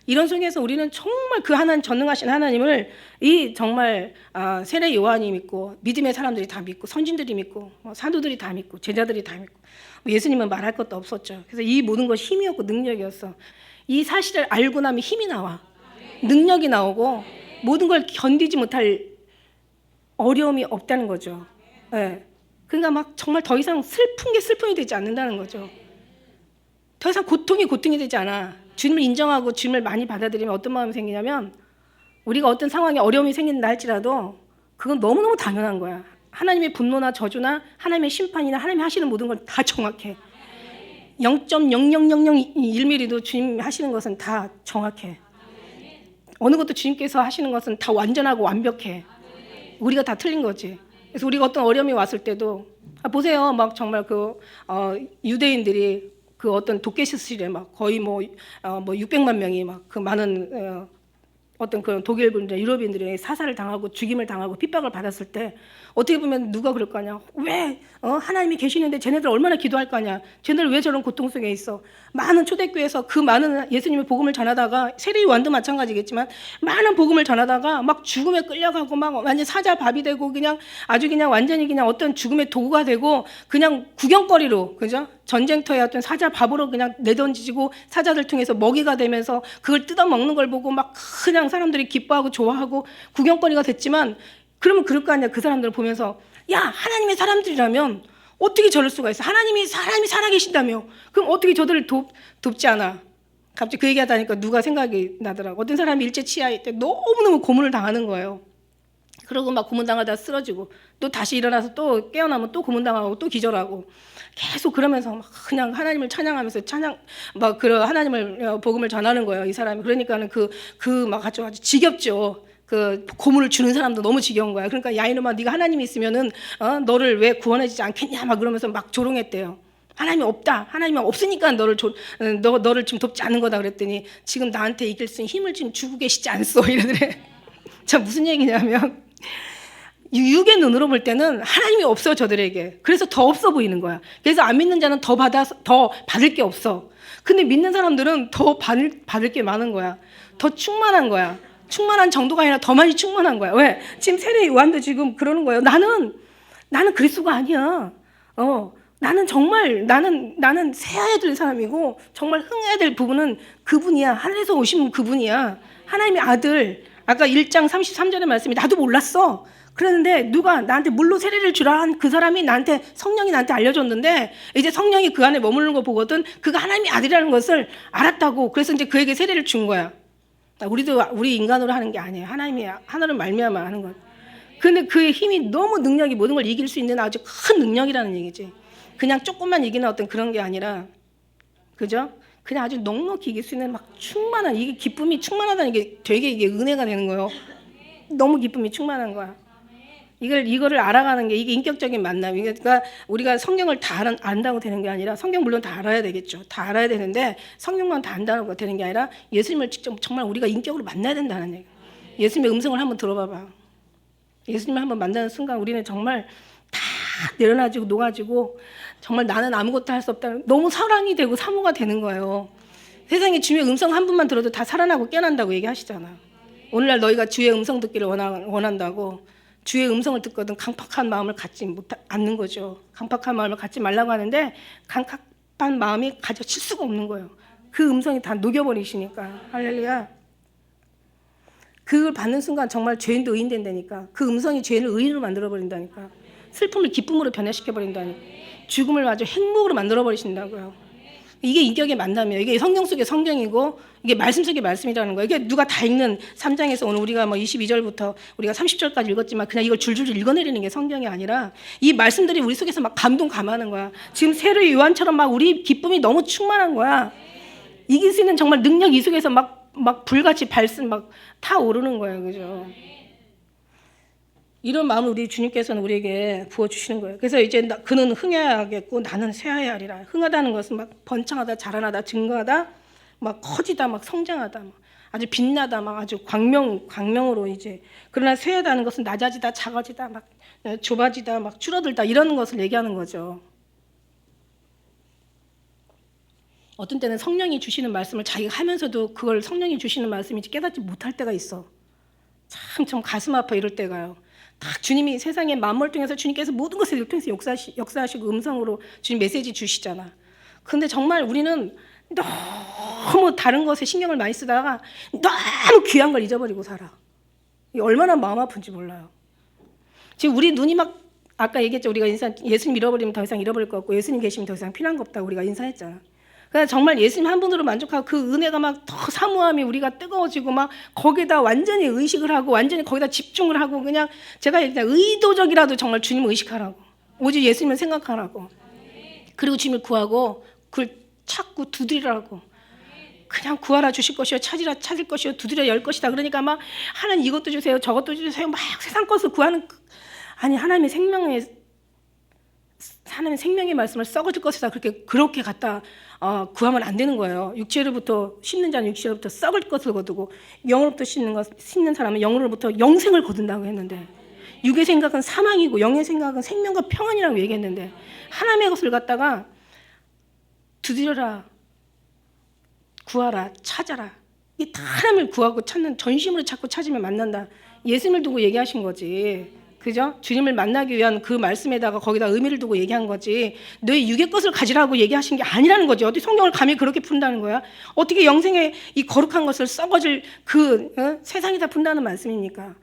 이런 속에서 우리는 정말 그 하나님, 전능하신 하나님을 이 정말 세례 요한이 믿고 믿음의 사람들이 다 믿고 선진들이 믿고 사도들이 다 믿고 제자들이 다 믿고 예수님은 말할 것도 없었죠. 그래서 이 모든 것이 힘이었고 능력이었어. 이 사실을 알고 나면 힘이 나와. 능력이 나오고 모든 걸 견디지 못할 어려움이 없다는 거죠. 네. 그러니까 막 정말 더 이상 슬픈 게 슬픔이 되지 않는다는 거죠. 더 이상 고통이 되지 않아. 주님을 인정하고 주님을 많이 받아들이면 어떤 마음이 생기냐면 우리가 어떤 상황에 어려움이 생긴다 할지라도 그건 너무너무 당연한 거야. 하나님의 분노나 저주나 하나님의 심판이나 하나님이 하시는 모든 걸 다 정확해. 0.00001mm도 주님 하시는 것은 다 정확해. 어느 것도 주님께서 하시는 것은 다 완전하고 완벽해. 우리가 다 틀린 거지. 그래서 우리가 어떤 어려움이 왔을 때도 보세요. 막 정말 유대인들이 그 어떤 도케시스에 막 거의 600만 명이 막 그 많은 어떤 그런 독일분들, 유럽인들이 사살을 당하고 죽임을 당하고 핍박을 받았을 때 어떻게 보면 누가 그럴 거냐? 왜 하나님이 계시는데 쟤네들 얼마나 기도할 거냐? 쟤네들 왜 저런 고통 속에 있어? 많은 초대교회에서 그 많은 예수님의 복음을 전하다가 세례 요한도 마찬가지겠지만 많은 복음을 전하다가 막 죽음에 끌려가고 막 완전 사자밥이 되고 그냥 아주 그냥 완전히 그냥 어떤 죽음의 도구가 되고 그냥 구경거리로, 그죠? 전쟁터에 어떤 사자밥으로 그냥 내던지고 사자들 통해서 먹이가 되면서 그걸 뜯어먹는 걸 보고 막 그냥 사람들이 기뻐하고 좋아하고 구경거리가 됐지만 그러면 그럴 거 아니야. 그 사람들을 보면서 야, 하나님의 사람들이라면 어떻게 저럴 수가 있어? 사람이 살아계신다며. 그럼 어떻게 저들을 돕지 않아? 갑자기 그 얘기하다니까 누가 생각이 나더라고. 어떤 사람이 일제 치하에 때 너무너무 고문을 당하는 거예요. 그러고 막 고문당하다 쓰러지고 또 다시 일어나서 또 깨어나면 또 고문당하고 또 기절하고 계속 그러면서 막 그냥 하나님을 찬양하면서 그런 하나님을 복음을 전하는 거예요, 이 사람이. 그러니까는 막 아주 지겹죠. 그 고문을 주는 사람도 너무 지겨운 거야. 그러니까 야 이놈아, 네가 하나님이 있으면은 너를 왜 구원해주지 않겠냐 막 그러면서 막 조롱했대요. 하나님이 없다. 하나님이 없으니까 너를 지금 돕지 않는 거다 그랬더니 지금 나한테 이길 수 있는 힘을 지금 주고 계시지 않소 이러더래. 자, 무슨 얘기냐면 육의 눈으로 볼 때는 하나님이 없어 저들에게. 그래서 더 없어 보이는 거야. 그래서 안 믿는 자는 더 받을 게 없어. 근데 믿는 사람들은 더 받을 게 많은 거야. 더 충만한 거야. 충만한 정도가 아니라 더 많이 충만한 거야. 왜? 지금 세례 요한도 지금 그러는 거예요. 나는 그리스도가 아니야. 나는 정말 나는 세아야 될 사람이고 정말 흥해야 될 부분은 그분이야. 하늘에서 오신 그분이야. 하나님의 아들. 아까 1장 33절의 말씀이 나도 몰랐어. 그랬는데 누가 나한테 물로 세례를 주라 한 그 사람이 성령이 나한테 알려줬는데 이제 성령이 그 안에 머무르는 거 보거든. 그가 하나님의 아들이라는 것을 알았다고. 그래서 이제 그에게 세례를 준 거야. 우리 인간으로 하는 게 아니에요. 하나님을 말미암아 하는 것. 근데 그의 힘이 너무 능력이 모든 걸 이길 수 있는 아주 큰 능력이라는 얘기지. 그냥 조금만 이기는 어떤 그런 게 아니라, 그죠? 그냥 아주 넉넉히 이길 수 있는 막 충만한, 이게 기쁨이 충만하다는 게 되게 이게 은혜가 되는 거예요. 너무 기쁨이 충만한 거야. 이거를 알아가는 게 이게 인격적인 만남이에요. 그러니까 우리가 성경을 다 안다고 되는 게 아니라, 성경 물론 다 알아야 되겠죠. 다 알아야 되는데 성경만 다 안다고 되는 게 아니라 예수님을 직접 정말 우리가 인격으로 만나야 된다는 얘기예요. 예수님의 음성을 한번 들어봐봐. 예수님을 한번 만나는 순간 우리는 정말 다 내려놔지고 녹아지고 정말 나는 아무것도 할 수 없다는, 너무 사랑이 되고 사모가 되는 거예요. 세상에 주의 음성 한 분만 들어도 다 살아나고 깨어난다고 얘기하시잖아요. 오늘날 너희가 주의 음성 듣기를 원한다고. 주의 음성을 듣거든 강팍한 마음을 갖지 않는 거죠. 강팍한 마음을 갖지 말라고 하는데 강팍한 마음이 가져질 수가 없는 거예요. 그 음성이 다 녹여버리시니까. 할렐루야. 그걸 받는 순간 정말 죄인도 의인 된다니까. 그 음성이 죄인을 의인으로 만들어버린다니까. 슬픔을 기쁨으로 변화시켜버린다니까. 죽음을 아주 행복으로 만들어버리신다고요. 이게 인격의 만남이에요. 이게 성경 속의 성경이고 이게 말씀 속의 말씀이라는 거예요. 이게 누가 다 읽는 3장에서 오늘 우리가 뭐 22절부터 우리가 30절까지 읽었지만 그냥 이걸 줄줄 읽어내리는 게 성경이 아니라 이 말씀들이 우리 속에서 막 감동 감하는 거야. 지금 세례 요한처럼 막 우리 기쁨이 너무 충만한 거야. 이길 수 있는 정말 능력 이 속에서 막 불같이 발슨 막 타오르는 거예요. 그죠? 이런 마음을 우리 주님께서는 우리에게 부어주시는 거예요. 그래서 이제 그는 흥해야겠고 나는 쇠하여야 하리라. 흥하다는 것은 막 번창하다, 자라나다, 증거하다, 막 커지다, 막 성장하다, 막 아주 빛나다, 막 아주 광명으로 이제. 그러나 쇠하다는 것은 낮아지다, 작아지다, 막 좁아지다, 막 줄어들다 이런 것을 얘기하는 거죠. 어떤 때는 성령이 주시는 말씀을 자기가 하면서도 그걸 성령이 주시는 말씀인지 깨닫지 못할 때가 있어. 참 가슴 아파 이럴 때가요. 딱 주님이 세상에 만물 통해서 주님께서 모든 것을 통해서 역사하시고 음성으로 주님 메시지 주시잖아. 근데 정말 우리는 너무 다른 것에 신경을 많이 쓰다가 너무 귀한 걸 잊어버리고 살아. 이게 얼마나 마음 아픈지 몰라요. 지금 우리 눈이 막 아까 얘기했죠. 우리가 예수님 잃어버리면 더 이상 잃어버릴 것 없고 예수님 계시면 더 이상 필요한 거 없다고 우리가 인사했잖아. 그러니까 정말 예수님 한 분으로 만족하고 그 은혜가 막 더 사모함이 우리가 뜨거워지고 막 거기다 완전히 의식을 하고 완전히 거기다 집중을 하고 그냥 제가 그냥 의도적이라도 정말 주님을 의식하라고 오직 예수님을 생각하라고 그리고 주님을 구하고 그걸 찾고 두드리라고 그냥 구하라 주실 것이요 찾으라 찾을 것이요 두드려 열 것이다. 그러니까 막 하나님 이것도 주세요 저것도 주세요 막 세상 것을 구하는 아니 하나님의 생명의 말씀을 썩어질 것이다 그렇게 갖다 구하면 안 되는 거예요. 육체로부터 씹는 자는 육체로부터 썩을 것을 거두고 영으로부터 씹는 사람은 영으로부터 영생을 거둔다고 했는데 육의 생각은 사망이고 영의 생각은 생명과 평안이라고 얘기했는데 하나님의 것을 갖다가 두드려라 구하라 찾아라 이게 다 하나님을 구하고 찾는 전심으로 찾고 찾으면 만난다. 예수님을 두고 얘기하신 거지. 그죠? 주님을 만나기 위한 그 말씀에다가 거기다 의미를 두고 얘기한 거지 너의 육의 것을 가지라고 얘기하신 게 아니라는 거지. 어디 성경을 감히 그렇게 푼다는 거야? 어떻게 영생의 이 거룩한 것을 썩어질 세상에다 푼다는 말씀입니까?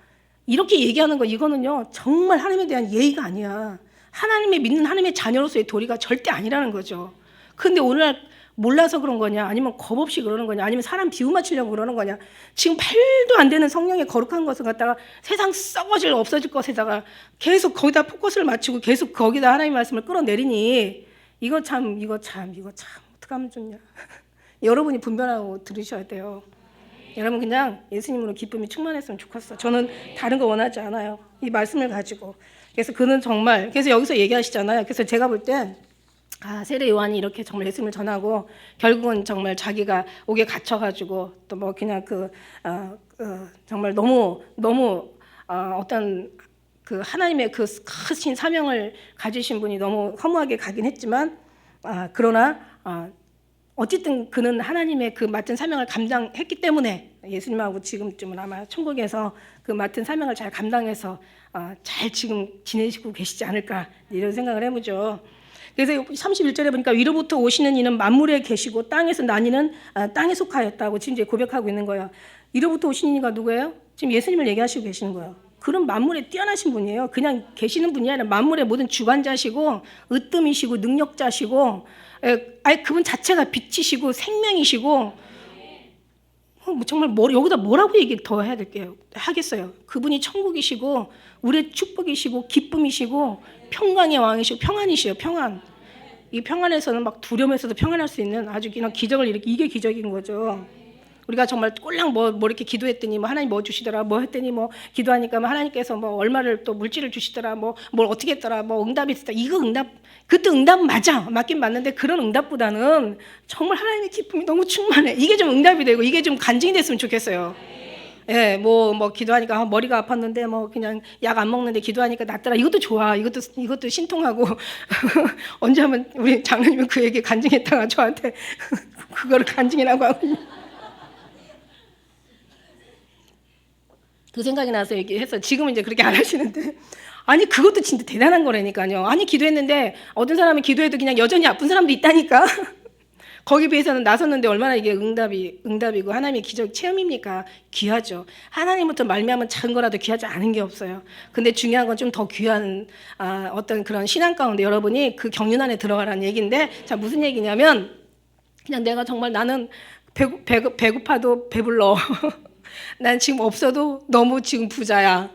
이렇게 얘기하는 거 이거는요 정말 하나님에 대한 예의가 아니야. 하나님의 믿는 하나님의 자녀로서의 도리가 절대 아니라는 거죠. 근데 오늘날 몰라서 그런 거냐 아니면 겁 없이 그러는 거냐 아니면 사람 비유 맞추려고 그러는 거냐. 지금 말도 안 되는 성령의 거룩한 것을 갖다가 세상 썩어질 없어질 것에다가 계속 거기다 포커스를 맞추고 계속 거기다 하나님의 말씀을 끌어내리니 이거 참 어떻게 하면 좋냐. 여러분이 분별하고 들으셔야 돼요. 여러분 그냥 예수님으로 기쁨이 충만했으면 좋겠어. 저는 다른 거 원하지 않아요. 이 말씀을 가지고. 그래서 그는 정말 그래서 여기서 얘기하시잖아요. 그래서 제가 볼 땐 세례 요한이 이렇게 정말 예수님을 전하고 결국은 정말 자기가 옥에 갇혀가지고 또 뭐 그냥 정말 너무 어떤 그 하나님의 그 크신 사명을 가지신 분이 너무 허무하게 가긴 했지만 그러나 어쨌든 그는 하나님의 그 맡은 사명을 감당했기 때문에 예수님하고 지금쯤은 아마 천국에서 그 맡은 사명을 잘 감당해서 잘 지금 지내시고 계시지 않을까 이런 생각을 해보죠. 그래서 31절에 보니까 위로부터 오시는 이는 만물에 계시고 땅에서 난 이는 땅에 속하였다고 지금 이제 고백하고 있는 거예요. 위로부터 오시는 이가 누구예요? 지금 예수님을 얘기하시고 계시는 거예요. 그런 만물에 뛰어나신 분이에요. 그냥 계시는 분이 아니라 만물의 모든 주관자시고 으뜸이시고 능력자시고 그분 자체가 빛이시고 생명이시고 정말 여기다 뭐라고 얘기 더 해야 될게요. 하겠어요. 그분이 천국이시고 우리의 축복이시고 기쁨이시고 평강의 왕이시고 평안이시요. 평안. 이 평안에서는 막 두려움에서도 평안할 수 있는 아주 그냥 기적을 이게 기적인 거죠. 우리가 정말 꼴랑 뭐 이렇게 기도했더니 뭐 하나님 뭐 주시더라 뭐 했더니 뭐 기도하니까 뭐 하나님께서 뭐 얼마를 또 물질을 주시더라 뭐 뭘 어떻게 했더라 뭐 응답이 있었다. 이거 그때 응답은 맞긴 맞는데 그런 응답보다는 정말 하나님의 기쁨이 너무 충만해. 이게 좀 응답이 되고 이게 좀 간증이 됐으면 좋겠어요. 예, 뭐 기도하니까 머리가 아팠는데 뭐 그냥 약 안 먹는데 기도하니까 낫더라. 이것도 좋아. 이것도 신통하고 언제 하면 우리 장로님은 그 얘기 간증했다가 저한테 그거를 간증이라고 하고 그 생각이 나서 얘기해서 지금은 이제 그렇게 안 하시는데 아니 그것도 진짜 대단한 거라니까요. 아니 기도했는데 어떤 사람은 기도해도 그냥 여전히 아픈 사람도 있다니까. 거기 비해서는 나섰는데 얼마나 이게 응답이고 하나님의 기적 체험입니까? 귀하죠. 하나님부터 말미암은 작은 거라도 귀하지 않은 게 없어요. 근데 중요한 건 좀 더 귀한 어떤 그런 신앙 가운데 여러분이 그 경륜 안에 들어가라는 얘기인데, 자, 무슨 얘기냐면 그냥 내가 정말 나는 배고파도 배불러. 난 지금 없어도 너무 지금 부자야.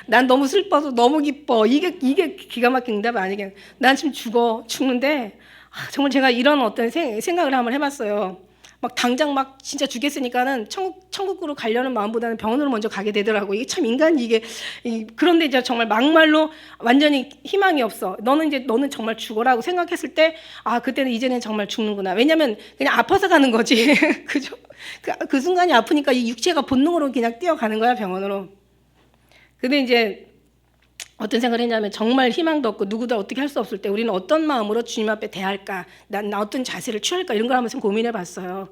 난 너무 슬퍼서 너무 기뻐. 이게 기가 막힌 응답이 아니겠. 난 지금 죽는데 정말 제가 이런 어떤 생각을 한번 해봤어요. 막 당장 막 진짜 죽겠으니까는 천국으로 가려는 마음보다는 병원으로 먼저 가게 되더라고. 이게 참 그런데 이제 정말 막말로 완전히 희망이 없어. 너는 정말 죽어라고 생각했을 때, 그때는 이제는 정말 죽는구나. 왜냐면 그냥 아파서 가는 거지. 그죠? 그 순간이 아프니까 이 육체가 본능으로 그냥 뛰어가는 거야, 병원으로. 근데 이제 어떤 생각을 했냐면 정말 희망도 없고 누구도 어떻게 할 수 없을 때 우리는 어떤 마음으로 주님 앞에 대할까, 나 어떤 자세를 취할까, 이런 걸 한번 고민해 봤어요.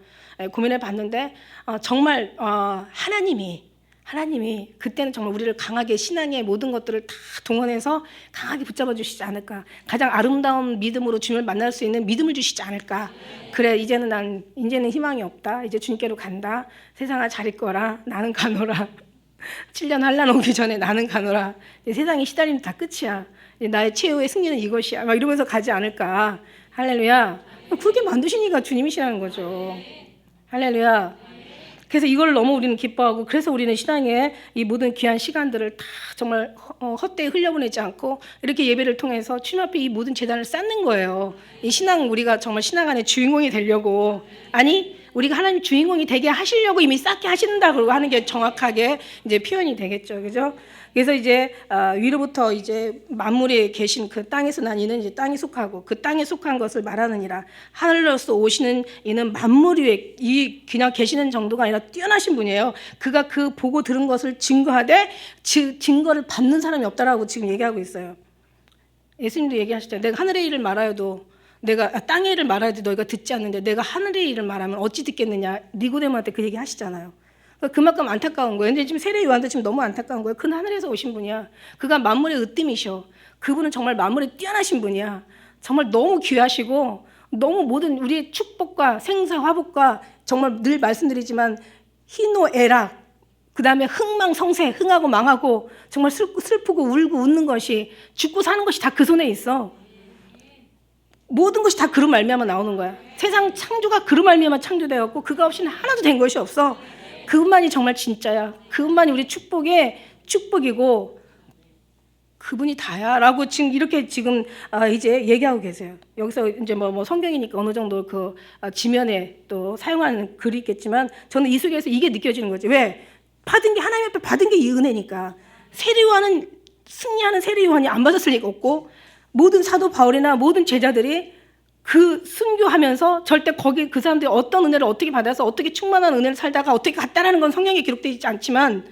고민해 봤는데 정말 하나님이 그때는 정말 우리를 강하게 신앙의 모든 것들을 다 동원해서 강하게 붙잡아 주시지 않을까. 가장 아름다운 믿음으로 주님을 만날 수 있는 믿음을 주시지 않을까. 그래, 이제는 희망이 없다. 이제 주님께로 간다. 세상아 잘 있거라. 나는 가노라. 7년 환난 오기 전에 나는 가노라. 세상이 시달리면 다 끝이야. 나의 최후의 승리는 이것이야. 막 이러면서 가지 않을까. 할렐루야. 그렇게 만드시니까 주님이시라는 거죠. 할렐루야. 그래서 이걸 너무 우리는 기뻐하고, 그래서 우리는 신앙의 이 모든 귀한 시간들을 다 정말 헛되이 흘려보내지 않고 이렇게 예배를 통해서 주님 앞에 이 모든 재단을 쌓는 거예요. 이 우리가 정말 신앙 안에 주인공이 되려고, 우리가 하나님 주인공이 되게 하시려고 이미 쌓게 하신다고 하는 게 정확하게 이제 표현이 되겠죠. 그죠? 그래서 이제 위로부터 이제 만물에 계신 그 땅에서 난 이는 이제 땅에 속하고 그 땅에 속한 것을 말하느니라. 하늘로서 오시는 이는 만물 위에 그냥 계시는 정도가 아니라 뛰어나신 분이에요. 그가 그 보고 들은 것을 증거하되 증거를 받는 사람이 없다라고 지금 얘기하고 있어요. 예수님도 얘기하시죠. 내가 하늘의 일을 말하여도 내가 땅의 일을 말하여도 너희가 듣지 않는데 내가 하늘의 일을 말하면 어찌 듣겠느냐. 니고데모한테 그 얘기 하시잖아요. 그만큼 안타까운 거예요. 근데 지금 세례 요한도 지금 너무 안타까운 거예요. 큰 하늘에서 오신 분이야. 그가 만물의 으뜸이셔. 그분은 정말 만물에 뛰어나신 분이야. 정말 너무 귀하시고 너무 모든 우리의 축복과 생사 화복과 정말 늘 말씀드리지만 희노애락, 그 다음에 흥망성쇠, 흥하고 망하고 정말 슬프고 울고 웃는 것이, 죽고 사는 것이 다 그 손에 있어. 모든 것이 다 그로 말미암아 나오는 거야. 세상 창조가 그로 말미암아 창조되었고 그가 없이는 하나도 된 것이 없어. 그분만이 정말 진짜야. 그분만이 우리 축복의 축복이고 그분이 다야 라고 지금 이렇게 이제 얘기하고 계세요. 여기서 이제 뭐 성경이니까 어느 정도 그 지면에 또 사용하는 글이 있겠지만 저는 이 속에서 이게 느껴지는 거지. 왜? 받은 게 하나님 앞에 받은 게 이 은혜니까. 세례요한은 승리하는 세례요한이 안 받았을 리가 없고 모든 사도 바울이나 모든 제자들이 그 순교하면서 절대 거기 그 사람들이 어떤 은혜를 어떻게 받아서 어떻게 충만한 은혜를 살다가 어떻게 갔다라는 건 성경에 기록되어 있지 않지만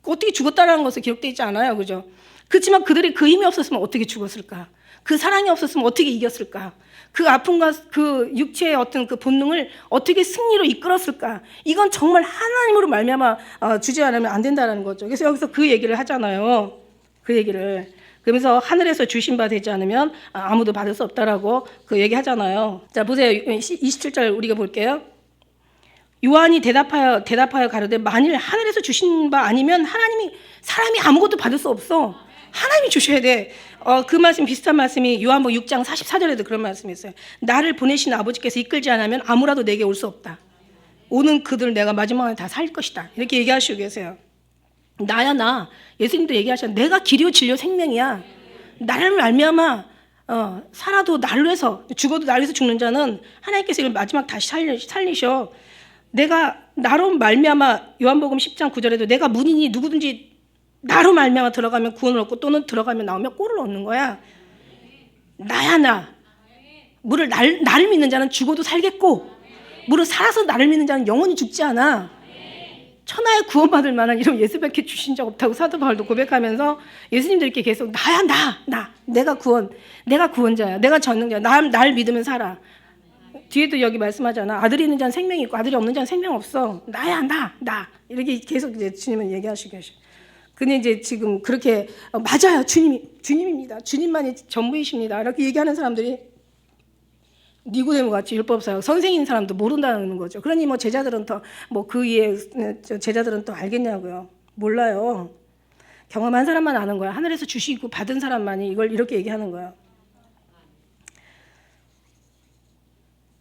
어떻게 죽었다라는 것은 기록되어 있지 않아요. 그죠? 그렇지만 그들이 그 힘이 없었으면 어떻게 죽었을까? 그 사랑이 없었으면 어떻게 이겼을까? 그 아픔과 그 육체의 어떤 그 본능을 어떻게 승리로 이끌었을까? 이건 정말 하나님으로 말미암아 주지 않으면 안 된다는 거죠. 그래서 여기서 그 얘기를 하잖아요. 그 얘기를. 그러면서 하늘에서 주신 바 되지 않으면 아무도 받을 수 없다라고 그 얘기하잖아요. 자, 보세요. 27절 우리가 볼게요. 요한이 대답하여 가로되 만일 하늘에서 주신 바 아니면 사람이 아무것도 받을 수 없어. 하나님이 주셔야 돼. 그 말씀 비슷한 말씀이 요한복음 6장 44절에도 그런 말씀이 있어요. 나를 보내신 아버지께서 이끌지 않으면 아무라도 내게 올 수 없다. 오는 그들 내가 마지막에 다 살 것이다. 이렇게 얘기하시고 계세요. 나야 나. 예수님도 얘기하셨는데 내가 길이요 진리요 생명이야. 나를 말미암아 살아도 날로 해서 죽어도 날로 해서 죽는 자는 하나님께서 이걸 마지막 다시 살리셔. 내가 나로 말미암아 요한복음 10장 9절에도 내가 문이니 누구든지 나로 말미암아 들어가면 구원을 얻고 또는 들어가면 나오면 꼴을 얻는 거야. 나야 나. 나를 믿는 자는 죽어도 살겠고 무릇 살아서 나를 믿는 자는 영원히 죽지 않아. 천하에 구원받을 만한 이런 예수밖에 주신 적 없다고 사도 바울도 고백하면서 예수님도 이렇게 계속 나야 나 내가 구원자야. 내가 전능자야. 날 믿으면 살아. 뒤에도 여기 말씀하잖아. 아들이 있는 자는 생명이 있고 아들이 없는 자는 생명 없어. 나야 나 이렇게 계속 이제 주님은 얘기하시고 계셔. 근데 이제 지금 그렇게 맞아요. 주님입니다. 주님만이 전부이십니다. 이렇게 얘기하는 사람들이 니고데모 같이 율법사역 선생인 사람도 모른다는 거죠. 그러니 뭐 제자들은 더 뭐 그 이해 제자들은 또 알겠냐고요. 몰라요. 경험한 사람만 아는 거야. 하늘에서 주시고 받은 사람만이 이걸 이렇게 얘기하는 거야.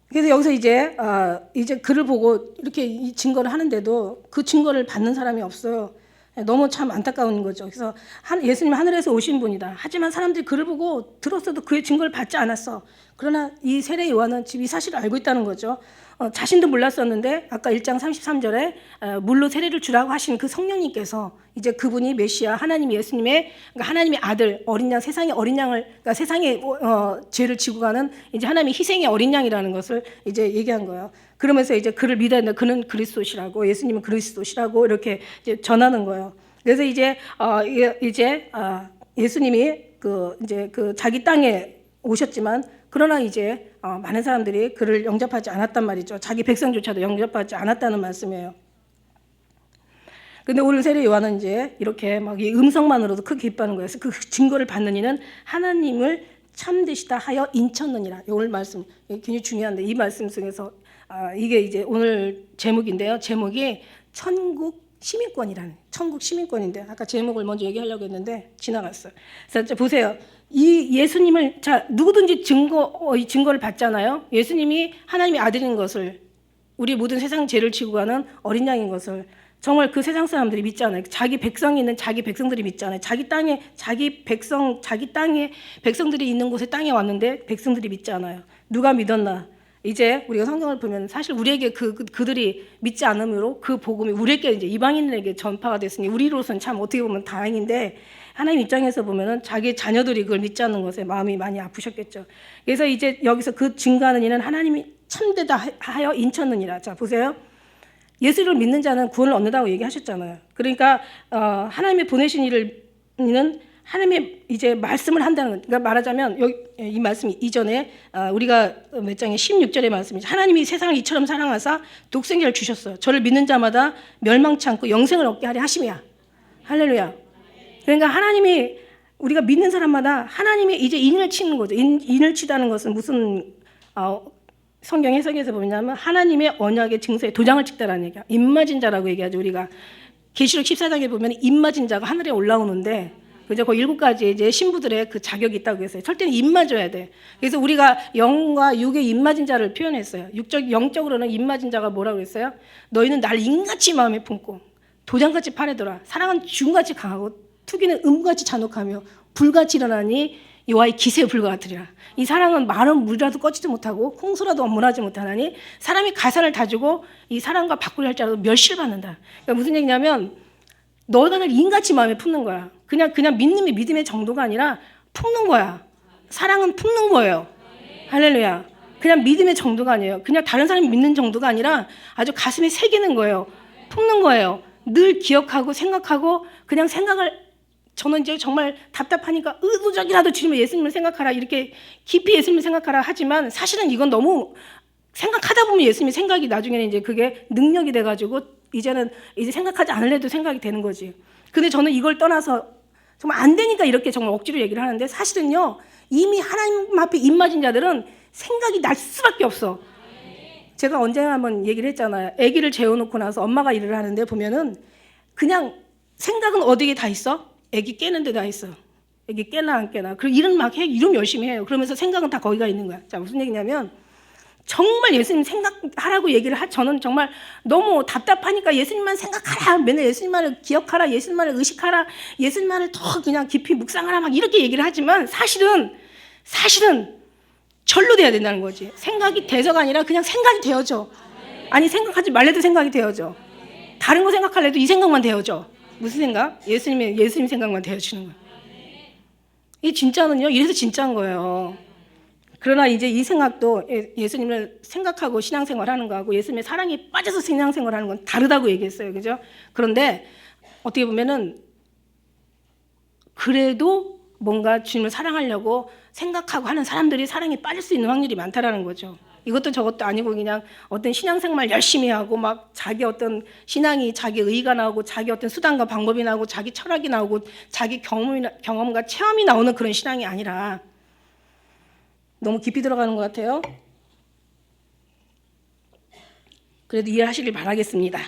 그래서 여기서 이제 글을 보고 이렇게 이 증거를 하는데도 그 증거를 받는 사람이 없어요. 너무 참 안타까운 거죠. 그래서 예수님 하늘에서 오신 분이다. 하지만 사람들이 글을 보고 들었어도 그의 증거를 받지 않았어. 그러나 이 세례 요한은 지금 이 사실을 알고 있다는 거죠. 자신도 몰랐었는데 아까 1장 33절에 물로 세례를 주라고 하신 그 성령님께서 이제 그분이 메시아 하나님 예수님의 그러니까 하나님의 아들 어린 양 세상의 어린 양을 그러니까 세상의 죄를 지고 가는 이제 하나님의 희생의 어린 양이라는 것을 이제 얘기한 거예요. 그러면서 이제 그를 믿어야 된다. 그는 그리스도시라고 예수님은 그리스도시라고 이렇게 이제 전하는 거예요. 그래서 이제 예수님이 그 자기 땅에 오셨지만 그러나 이제 많은 사람들이 그를 영접하지 않았단 말이죠. 자기 백성조차도 영접하지 않았다는 말씀이에요. 근데 오늘 세례 요한은 이제 이렇게 막 이 음성만으로도 크게 기뻐하는 거예요. 그래서 그 증거를 받는 이는 하나님을 참되시다 하여 인쳤느니라. 오늘 말씀 굉장히 중요한데 이 말씀 속에서 이게 이제 오늘 제목인데요. 제목이 천국 시민권이라는 천국 시민권인데 아까 제목을 먼저 얘기하려고 했는데 지나갔어요. 그래서 보세요. 이 예수님을 누구든지 이 증거를 받잖아요. 예수님이 하나님의 아들인 것을 우리 모든 세상 죄를 지고 가는 어린 양인 것을 정말 그 세상 사람들이 믿잖아요. 자기 백성이 있는 자기 백성들이 믿잖아요. 자기 땅에 백성들이 있는 곳에 땅에 왔는데 백성들이 믿지 않아요. 누가 믿었나? 이제 우리가 성경을 보면 사실 우리에게 그들이 믿지 않으므로 그 복음이 우리에게 이제 이방인에게 전파가 됐으니 우리로서는 참 어떻게 보면 다행인데 하나님 입장에서 보면은 자기 자녀들이 그걸 믿지 않는 것에 마음이 많이 아프셨겠죠. 그래서 이제 여기서 그 증거하는 이는 하나님이 참되다 하여 인쳤느니라. 자 보세요. 예수를 믿는 자는 구원을 얻는다고 얘기하셨잖아요. 그러니까 하나님의 보내신 이는 하나님의 이제 말씀을 한다는 것. 그러니까 말하자면 여기 이 말씀 이전에 우리가 몇 장에 16절의 말씀이죠. 하나님이 세상을 이처럼 사랑하사 독생자를 주셨어요. 저를 믿는 자마다 멸망치 않고 영생을 얻게 하려 하심이야. 할렐루야. 그러니까 하나님이 우리가 믿는 사람마다 하나님이 이제 인을 치는 거죠. 인을 치다는 것은 무슨 성경 해석에서 보면 하나님의 언약의 증서에 도장을 찍다라는 얘기야. 입맞은 자라고 얘기하죠. 우리가 계시록 14장에 보면 입맞은 자가 하늘에 올라오는데 그죠? 그 7가지 이제 신부들의 그 자격이 있다고 했어요. 철저히 입맞아야 돼. 그래서 우리가 영과 육의 입맞은 자를 표현했어요. 영적으로는 입맞은 자가 뭐라고 했어요? 너희는 나를 인같이 마음에 품고 도장같이 파내더라. 사랑은 죽음같이 강하고 투기는 음같이 잔혹하며 불같이 일어나니 여호와의 기세에 불과하리라. 이 사랑은 많은 물이라도 꺼지지 못하고 홍수라도 원문하지 못하나니 사람이 가산을 다주고 이 사랑과 바꾸려 할지라도 멸시를 받는다. 그러니까 무슨 얘기냐면 너희가 날 인같이 마음에 품는 거야. 그냥 믿음의 정도가 아니라 품는 거야. 사랑은 품는 거예요. 할렐루야. 그냥 믿음의 정도가 아니에요. 그냥 다른 사람이 믿는 정도가 아니라 아주 가슴에 새기는 거예요. 품는 거예요. 늘 기억하고 생각하고 그냥 저는 이제 정말 답답하니까 의도적이라도 주님을 예수님을 생각하라 이렇게 깊이 예수님을 생각하라 하지만 사실은 이건 너무 생각하다 보면 예수님의 생각이 나중에는 이제 그게 능력이 돼가지고 이제는 이제 생각하지 않을래도 생각이 되는 거지. 근데 저는 이걸 떠나서 정말 안 되니까 이렇게 정말 억지로 얘기를 하는데 사실은요 이미 하나님 앞에 입맞은 자들은 생각이 날 수밖에 없어. 제가 언젠가 한번 얘기를 했잖아요. 아기를 재워놓고 나서 엄마가 일을 하는데 보면은 그냥 생각은 어디에 다 있어? 아기 깨는 데 다 있어. 아기 깨나 안 깨나. 그리고 일은 막 해. 일은 열심히 해요. 그러면서 생각은 다 거기가 있는 거야. 자, 무슨 얘기냐면 정말 예수님 생각하라고 저는 정말 너무 답답하니까 예수님만 생각하라. 맨날 예수님만을 기억하라. 예수님만을 의식하라. 예수님만을 더 그냥 깊이 묵상하라. 막 이렇게 얘기를 하지만 사실은 절로 돼야 된다는 거지. 생각이 돼서가 아니라 그냥 생각이 되어져. 아니 생각하지 말래도 생각이 되어져. 다른 거 생각할래도 이 생각만 되어져. 무슨 생각? 예수님 생각만 되어지는 거야. 이 진짜는요. 이래서 진짜인 거예요. 그러나 이제 이 생각도 예수님을 생각하고 신앙생활하는 거하고 예수님의 사랑에 빠져서 신앙생활하는 건 다르다고 얘기했어요. 그죠? 그런데 어떻게 보면은 그래도 뭔가 주님을 사랑하려고 생각하고 하는 사람들이 사랑에 빠질 수 있는 확률이 많다라는 거죠. 이것도 저것도 아니고 그냥 어떤 신앙생활 열심히 하고 막 자기 어떤 신앙이 자기 의의가 나오고 자기 어떤 수단과 방법이 나오고 자기 철학이 나오고 자기 경험과 체험이 나오는 그런 신앙이 아니라 너무 깊이 들어가는 것 같아요. 그래도 이해하시길 바라겠습니다.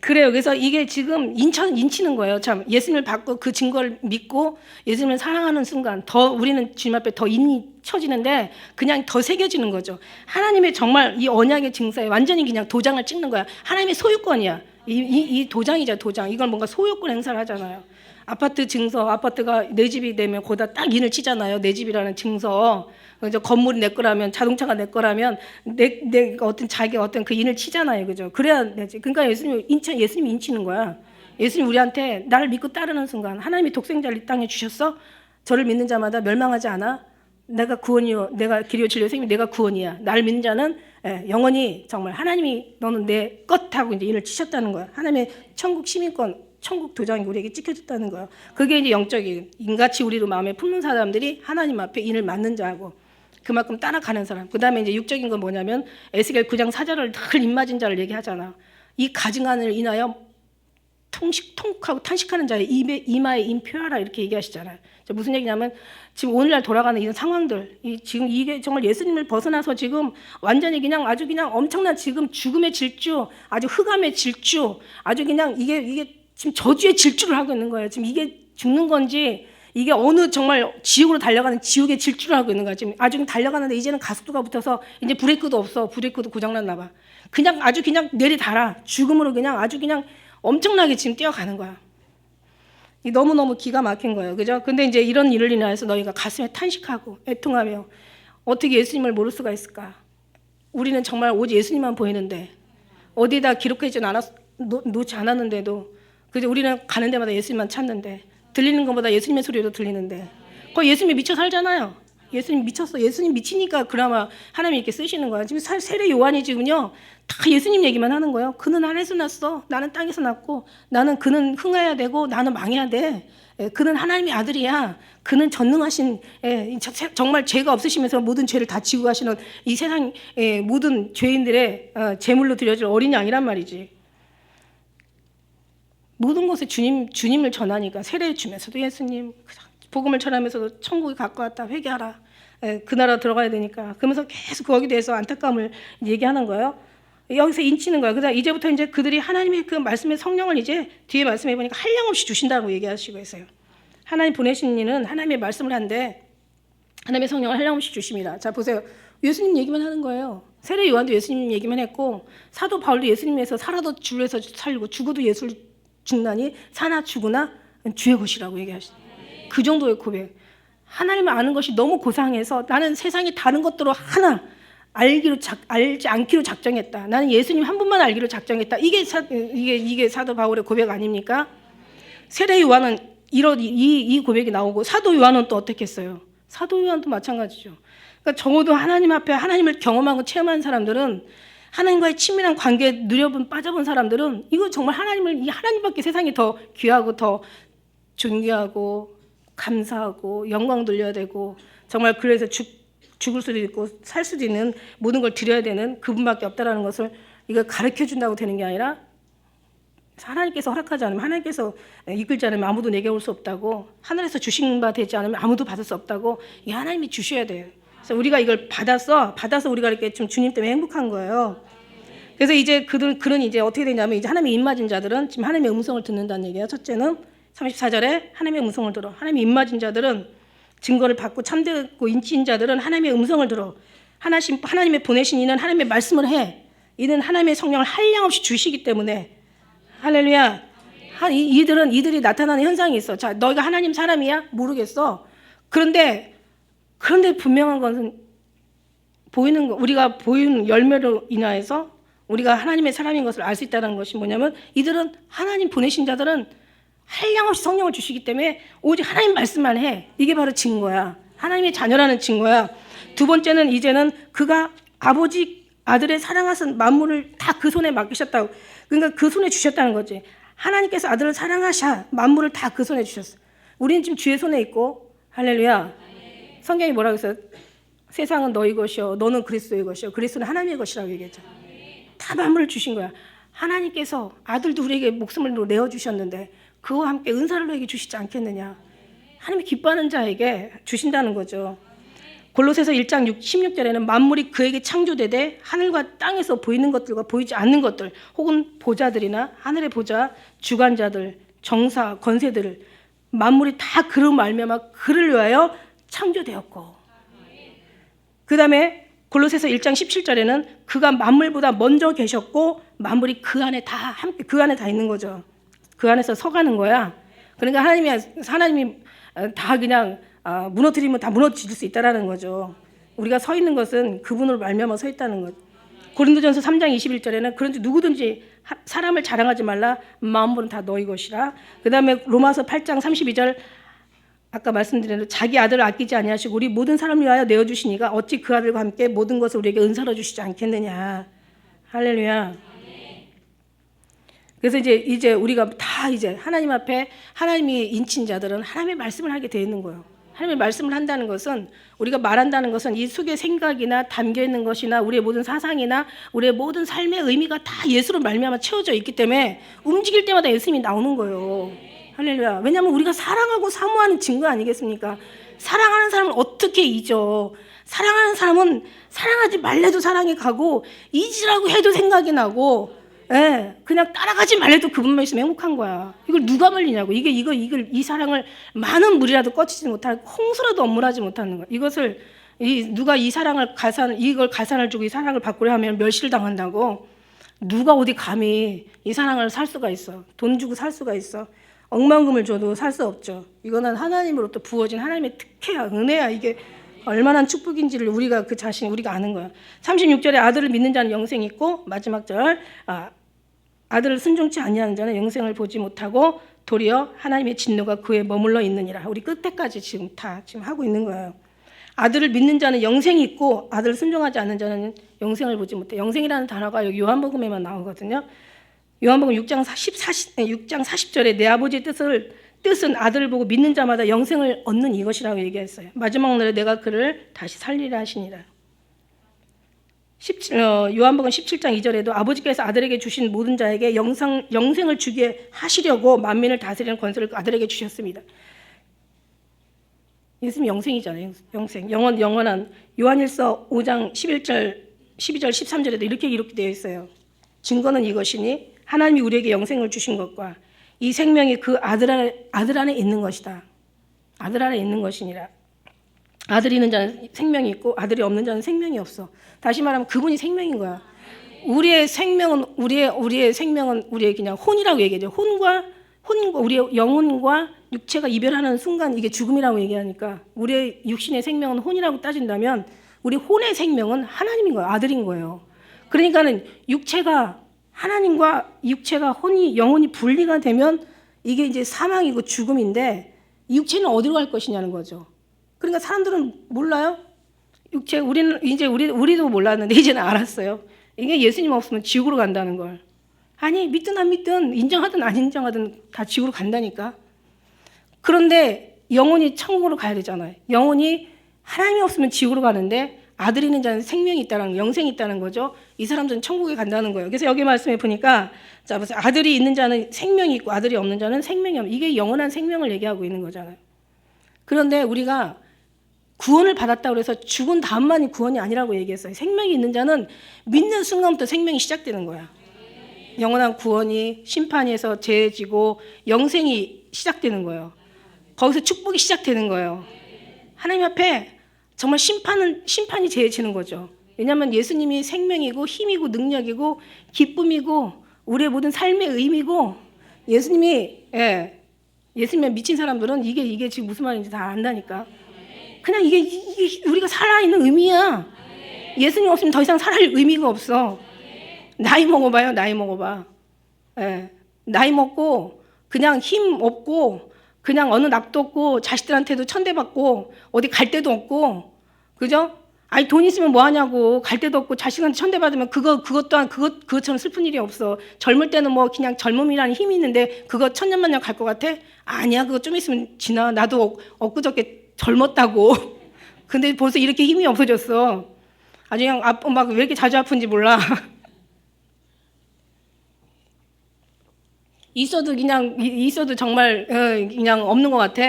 그래요. 그래서 이게 지금 인치는 거예요. 참 예수님을 받고 그 증거를 믿고 예수님을 사랑하는 순간 더 우리는 주님 앞에 더 인이 쳐지는데 그냥 더 새겨지는 거죠. 하나님의 정말 이 언약의 증서에 완전히 그냥 도장을 찍는 거야. 하나님의 소유권이야. 이 도장이죠, 도장. 이걸 뭔가 소유권 행사를 하잖아요. 아파트 증서, 아파트가 내 집이 되면 거기다 딱 인을 치잖아요. 내 집이라는 증서. 그죠? 건물이 내 거라면, 자동차가 내 거라면 내 어떤 자기 어떤 그 인을 치잖아요, 그죠? 그래야 되지. 그러니까 예수님이 인치는 거야. 예수님 우리한테 나를 믿고 따르는 순간 하나님이 독생자를 이 땅에 주셨어. 저를 믿는 자마다 멸망하지 않아. 내가 구원이요, 내가 길이요 진리요 생명, 내가 구원이야. 나를 믿는 자는 영원히 정말 하나님이 너는 내 것하고 이제 인을 치셨다는 거야. 하나님의 천국 시민권. 천국 도장이 우리에게 찍혀졌다는 거예요. 그게 이제 영적인 인같이 우리로 마음에 품는 사람들이 하나님 앞에 인을 맞는 자하고 그만큼 따라가는 사람. 그 다음에 이제 육적인 건 뭐냐면 에스겔 9장 4절을 늘 입맞은 자를 얘기하잖아. 이 가증한을 인하여 통곡하고 탄식하는 자의 이마에 인 표하라 이렇게 얘기하시잖아요. 무슨 얘기냐면 지금 오늘날 돌아가는 이런 상황들, 지금 이게 정말 예수님을 벗어나서 지금 완전히 그냥 아주 그냥 엄청난 지금 죽음의 질주, 아주 흑암의 질주, 아주 그냥 이게 지금 저주의 질주를 하고 있는 거예요. 지금 이게 죽는 건지 이게 어느 정말 지옥으로 달려가는 지옥의 질주를 하고 있는 거야. 지금 아주 달려가는데 이제는 가속도가 붙어서 이제 브레이크도 없어. 브레이크도 고장났나 봐. 그냥 아주 그냥 내리달아. 죽음으로 그냥 아주 그냥 엄청나게 지금 뛰어가는 거야. 너무너무 기가 막힌 거예요. 그죠? 근데 이제 이런 일을 인하여서 너희가 가슴에 탄식하고 애통하며 어떻게 예수님을 모를 수가 있을까? 우리는 정말 오직 예수님만 보이는데 어디다 기록하지 놓지 않았는데도 그죠? 우리는 가는 데마다 예수님만 찾는데 들리는 것보다 예수님의 소리도 들리는데 거의 예수님이 미쳐 살잖아요. 예수님 미쳤어. 예수님 미치니까 그나마 하나님이 이렇게 쓰시는 거야. 지금 세례 요한이 지금요 다 예수님 얘기만 하는 거예요. 그는 하늘에서 났어. 나는 땅에서 났고 그는 흥해야 되고 나는 망해야 돼. 그는 하나님의 아들이야. 그는 전능하신 정말 죄가 없으시면서 모든 죄를 다 지고 가시는 이 세상 모든 죄인들의 제물로 드려질 어린 양이란 말이지. 모든 곳에 주님을 전하니까 세례 주면서도 예수님, 복음을 전하면서도 천국이 가까웠다, 회개하라. 그 나라 들어가야 되니까. 그러면서 계속 거기에 대해서 안타까움을 얘기하는 거예요. 여기서 인치는 거예요. 그다음 이제부터 이제 그들이 하나님의 그 말씀의 성령을 이제 뒤에 말씀해 보니까 한량없이 주신다고 얘기하시고 있어요. 하나님 보내신 이는 하나님의 말씀을 한데 하나님의 성령을 한량없이 주심이라. 자 보세요. 예수님 얘기만 하는 거예요. 세례 요한도 예수님 얘기만 했고 사도 바울도 예수님에서 살아도 주를 위해서 살고 죽어도 예수 죽나니 사나 죽으나 주의 것이라고 얘기하시죠. 그 정도의 고백. 하나님을 아는 것이 너무 고상해서 나는 세상의 다른 것들로 하나 알지 않기로 작정했다. 나는 예수님 한 분만 알기로 작정했다. 이게 사도 바울의 고백 아닙니까? 세례 요한은 이 고백이 나오고 사도 요한은 또 어떻게 했어요? 사도 요한도 마찬가지죠. 그러니까 적어도 하나님 앞에 하나님을 경험하고 체험한 사람들은 하나님과의 친밀한 관계에 빠져본 사람들은 이거 정말 하나님밖에 세상이 더 귀하고 더 존귀하고 감사하고 영광 돌려야 되고 정말 그래서 죽을 수도 있고 살 수도 있는 모든 걸 드려야 되는 그분밖에 없다라는 것을 이걸 가르쳐 준다고 되는 게 아니라 하나님께서 허락하지 않으면 하나님께서 이끌지 않으면 아무도 내게 올 수 없다고 하늘에서 주신 바 되지 않으면 아무도 받을 수 없다고 이 하나님이 주셔야 돼요. 그래서 우리가 이걸 받아서 우리가 이렇게 좀 주님 때문에 행복한 거예요. 그래서 이제 그는 이제 어떻게 되냐면 이제 하나님의 입맞은 자들은 지금 하나님의 음성을 듣는다는 얘기예요. 첫째는 34절에 하나님의 음성을 들어. 하나님의 입맞은 자들은 증거를 받고 참되고 인치인 자들은 하나님의 음성을 들어. 하나님의 보내신 이는 하나님의 말씀을 해. 이는 하나님의 성령을 한량없이 주시기 때문에 할렐루야. 이들이 나타나는 현상이 있어. 자, 너희가 하나님 사람이야? 모르겠어. 그런데 분명한 것은 우리가 보이는 열매로 인하여서 우리가 하나님의 사람인 것을 알 수 있다는 것이 뭐냐면 이들은 하나님 보내신 자들은 한량없이 성령을 주시기 때문에 오직 하나님 말씀만 해. 이게 바로 증거야. 하나님의 자녀라는 증거야. 두 번째는 이제는 그가 아버지 아들의 사랑하신 만물을 다 그 손에 맡기셨다고. 그러니까 그 손에 주셨다는 거지. 하나님께서 아들을 사랑하셔 만물을 다 그 손에 주셨어. 우리는 지금 주의 손에 있고 할렐루야. 성경이 뭐라고 했어요? 세상은 너희 것이요 너는 그리스도의 것이요 그리스도는 하나님의 것이라고 얘기했죠. 다 만물을 주신 거야. 하나님께서 아들도 우리에게 목숨을 내어주셨는데 그와 함께 은사를 너에게 주시지 않겠느냐. 하나님이 기뻐하는 자에게 주신다는 거죠. 골로새서 1장 16절에는 만물이 그에게 창조되되 하늘과 땅에서 보이는 것들과 보이지 않는 것들 혹은 보좌들이나 하늘의 보좌, 주관자들, 정사, 권세들을 만물이 다 그로 말미암아 그를 위하여 창조되었고, 그 다음에 골로새서 1장 17절에는 그가 만물보다 먼저 계셨고 만물이 그 안에 다 함께 그 안에 다 있는 거죠. 그 안에서 서가는 거야. 그러니까 하나님이 다 그냥 무너뜨리면 다 무너질 수 있다라는 거죠. 우리가 서 있는 것은 그분으로 말미암아 서 있다는 것. 고린도전서 3장 21절에는 그런지 누구든지 사람을 자랑하지 말라, 마음은 다 너희 것이라. 그 다음에 로마서 8장 32절 아까 말씀드린 대로 자기 아들을 아끼지 아니하시고 우리 모든 사람을 위하여 내어주시니가 어찌 그 아들과 함께 모든 것을 우리에게 은사로 주시지 않겠느냐. 할렐루야. 그래서 이제 우리가 다 이제 하나님 앞에 하나님이 인친 자들은 하나님의 말씀을 하게 되어 있는 거예요. 하나님의 말씀을 한다는 것은, 우리가 말한다는 것은 이 속에 생각이나 담겨 있는 것이나 우리의 모든 사상이나 우리의 모든 삶의 의미가 다 예수로 말미암아 채워져 있기 때문에 움직일 때마다 예수님이 나오는 거예요. 할렐루야. 왜냐하면 우리가 사랑하고 사모하는 증거 아니겠습니까? 사랑하는 사람을 어떻게 잊어? 사랑하는 사람은 사랑하지 말래도 사랑이 가고 잊으라고 해도 생각이 나고, 그냥 따라가지 말래도 그분만 있으면 행복한 거야. 이걸 누가 말리냐고. 이 사랑을 많은 물이라도 꺼치지 못하고 홍수라도 엄물하지 못하는 거야. 누가 이 사랑을 이걸 가산을 주고 이 사랑을 바꾸려 하면 멸시를 당한다고. 누가 어디 감히 이 사랑을 살 수가 있어? 돈 주고 살 수가 있어? 억만금을 줘도 살 수 없죠. 이거는 하나님으로부터 부어진 하나님의 특혜야, 은혜야. 이게 얼마나 축복인지를 우리가 우리가 아는 거야. 36절에 아들을 믿는 자는 영생이 있고, 마지막 절 아들을 순종치 아니하는 자는 영생을 보지 못하고 도리어 하나님의 진노가 그에 머물러 있느니라. 우리 끝에까지 지금 하고 있는 거예요. 아들을 믿는 자는 영생이 있고 아들을 순종하지 않는 자는 영생을 보지 못해. 영생이라는 단어가 여기 요한복음에만 나오거든요. 요한복음 6장 40절에 내 아버지의 뜻은 아들을 보고 믿는 자마다 영생을 얻는 이것이라고 얘기했어요. 마지막 날에 내가 그를 다시 살리라 하시니라. 요한복음 17장 2절에도 아버지께서 아들에게 주신 모든 자에게 영생을 주게 하시려고 만민을 다스리는 권세를 아들에게 주셨습니다. 예수님 영생이잖아요. 영생, 영원한. 요한일서 5장 11절, 12절, 13절에도 이렇게 되어 있어요. 증거는 이것이니 하나님이 우리에게 영생을 주신 것과 이 생명이 그 아들 안에 있는 것이다. 아들 안에 있는 것이니라. 아들이 있는 자는 생명이 있고 아들이 없는 자는 생명이 없어. 다시 말하면 그분이 생명인 거야. 우리의 생명은 우리의 그냥 혼이라고 얘기하죠. 혼과 우리의 영혼과 육체가 이별하는 순간 이게 죽음이라고 얘기하니까 우리의 육신의 생명은 혼이라고 따진다면 우리 혼의 생명은 하나님인 거예요. 아들인 거예요. 그러니까는 육체가 하나님과 육체가 영혼이 분리가 되면 이게 이제 사망이고 죽음인데 육체는 어디로 갈 것이냐는 거죠. 그러니까 사람들은 몰라요. 우리도 몰랐는데 이제는 알았어요. 이게 예수님 없으면 지옥으로 간다는 걸. 아니, 믿든 안 믿든 인정하든 안 인정하든 다 지옥으로 간다니까. 그런데 영혼이 천국으로 가야 되잖아요. 영혼이 하나님이 없으면 지옥으로 가는데 아들이 있는 자는 생명이 있다는, 영생이 있다는 거죠. 이 사람들은 천국에 간다는 거예요. 그래서 여기 말씀해 보니까 아들이 있는 자는 생명이 있고 아들이 없는 자는 생명이 없는, 이게 영원한 생명을 얘기하고 있는 거잖아요. 그런데 우리가 구원을 받았다고 해서 죽은 다음만이 구원이 아니라고 얘기했어요. 생명이 있는 자는 믿는 순간부터 생명이 시작되는 거야. 영원한 구원이 심판에서 죄지고 영생이 시작되는 거예요. 거기서 축복이 시작되는 거예요. 하나님 앞에 정말 심판이 제해지는 거죠. 왜냐하면 예수님이 생명이고 힘이고 능력이고 기쁨이고 우리의 모든 삶의 의미고, 예수님이 미친 사람들은 이게 지금 무슨 말인지 다 안다니까. 그냥 이게 우리가 살아있는 의미야. 예수님 없으면 더 이상 살아갈 의미가 없어. 나이 먹어봐요. 나이 먹어봐. 나이 먹고 그냥 힘 없고 그냥 어느 낙도 없고 자식들한테도 천대받고 어디 갈 데도 없고, 그죠? 아니 돈 있으면 뭐 하냐고. 갈 데도 없고 자식한테 천대받으면 그것 또한 그것처럼 슬픈 일이 없어. 젊을 때는 뭐 그냥 젊음이라는 힘이 있는데 그거 천년만년 갈 것 같아? 아니야, 그거 좀 있으면 지나. 나도 엊그저께 젊었다고. 근데 벌써 이렇게 힘이 없어졌어. 아주 그냥 막 왜 이렇게 자주 아픈지 몰라. 있어도 정말 그냥 없는 것 같아.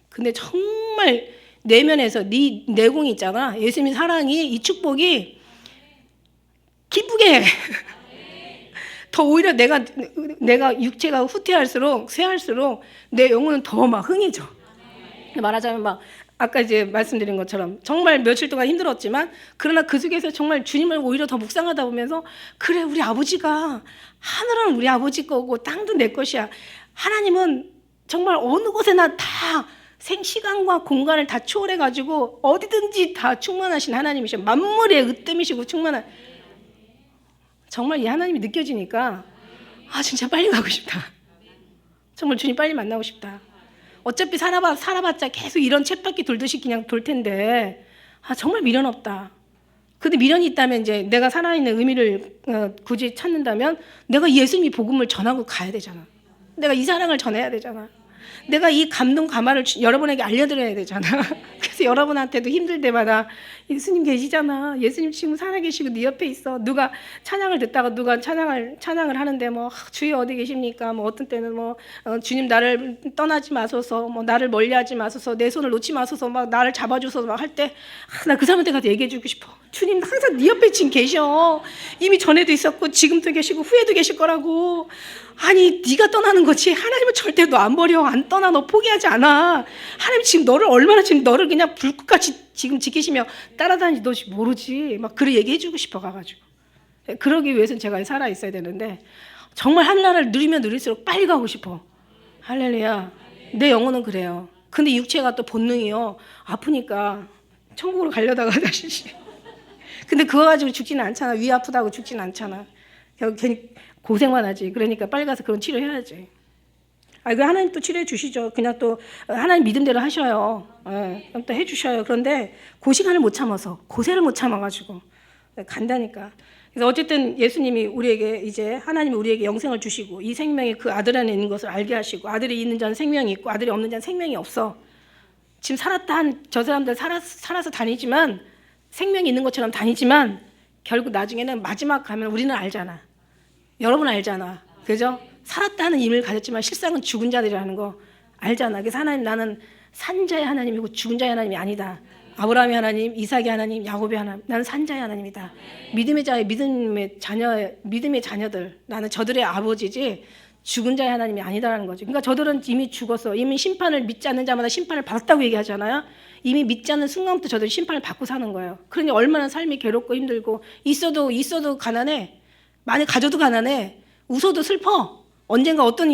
근데 정말 내면에서 네 내공이 있잖아. 예수님의 사랑이, 이 축복이 기쁘게 해. 더 오히려 내가 육체가 후퇴할수록 쇠할수록 내 영혼은 더 막 흥해져. 말하자면 막 아까 이제 말씀드린 것처럼 정말 며칠 동안 힘들었지만 그러나 그 속에서 정말 주님을 오히려 더 묵상하다 보면서 그래, 우리 아버지가 하늘은 우리 아버지 거고 땅도 내 것이야. 하나님은 정말 어느 곳에나 다 시간과 공간을 다 초월해가지고 어디든지 다 충만하신 하나님이셔. 만물의 으뜸이시고 충만한. 정말 이 하나님이 느껴지니까 진짜 빨리 가고 싶다. 정말 주님 빨리 만나고 싶다. 어차피 살아봤자 계속 이런 쳇바퀴 돌듯이 그냥 돌 텐데 정말 미련 없다. 근데 미련이 있다면 이제 내가 살아있는 의미를 굳이 찾는다면 내가 예수님이 복음을 전하고 가야 되잖아. 내가 이 사랑을 전해야 되잖아. 내가 이 감동 감화를 여러분에게 알려드려야 되잖아. 그래서 여러분한테도 힘들 때마다 예수님 계시잖아. 예수님 지금 살아계시고 네 옆에 있어. 누가 찬양을 듣다가 누가 찬양을 하는데 뭐 주여 어디 계십니까? 뭐 어떤 때는 뭐 주님 나를 떠나지 마소서, 뭐 나를 멀리하지 마소서, 내 손을 놓지 마소서, 막 나를 잡아주소서 막 할 때 나 그 사람한테 가서 얘기해주고 싶어. 주님 항상 네 옆에 지금 계셔. 이미 전에도 있었고 지금도 계시고 후에도 계실 거라고. 아니 네가 떠나는 거지 하나님은 절대 너 안 버려, 안 떠나, 너 포기하지 않아. 하나님 지금 너를 얼마나 지금 너를 그냥 불꽃같이 지금 지키시며 따라다니지 너 모르지. 막 그래 얘기해주고 싶어 가가지고. 그러기 위해서는 제가 살아 있어야 되는데 정말 하늘나라를 누리면 누릴수록 빨리 가고 싶어. 할렐루야. 내 영혼은 그래요. 근데 육체가 또 본능이요. 아프니까 천국으로 가려다가 다시. 근데 그거 가지고 죽지는 않잖아. 위 아프다고 죽지는 않잖아. 괜히 고생만 하지. 그러니까 빨리 가서 그런 치료해야지. 그 하나님 또 치료해 주시죠. 그냥 또 하나님 믿음대로 하셔요. 그럼 또 해주셔요. 그런데 그 시간을 못 참아서, 고생을 못 참아가지고 간다니까. 그래서 어쨌든 예수님이 우리에게 이제 하나님이 우리에게 영생을 주시고 이 생명이 그 아들 안에 있는 것을 알게 하시고 아들이 있는 자는 생명이 있고 아들이 없는 자는 생명이 없어. 지금 살았다 한 저 사람들 살아서 다니지만 생명이 있는 것처럼 다니지만 결국 나중에는 마지막 가면 우리는 알잖아. 여러분 알잖아. 그죠? 살았다는 의미를 가졌지만 실상은 죽은 자들이라는 거 알잖아. 그래서 하나님 나는 산자의 하나님이고 죽은 자의 하나님이 아니다. 아브라함의 하나님, 이삭의 하나님, 야곱의 하나님. 나는 산자의 하나님이다. 믿음의 자녀들. 나는 저들의 아버지지 죽은 자의 하나님이 아니다라는 거지. 그러니까 저들은 이미 죽었어. 이미 심판을 믿지 않는 자마다 심판을 받았다고 얘기하잖아요. 이미 믿지 않는 순간부터 저들이 심판을 받고 사는 거예요. 그러니 얼마나 삶이 괴롭고 힘들고 있어도 가난해. 많이 가져도 가난해. 웃어도 슬퍼. 언젠가 어떤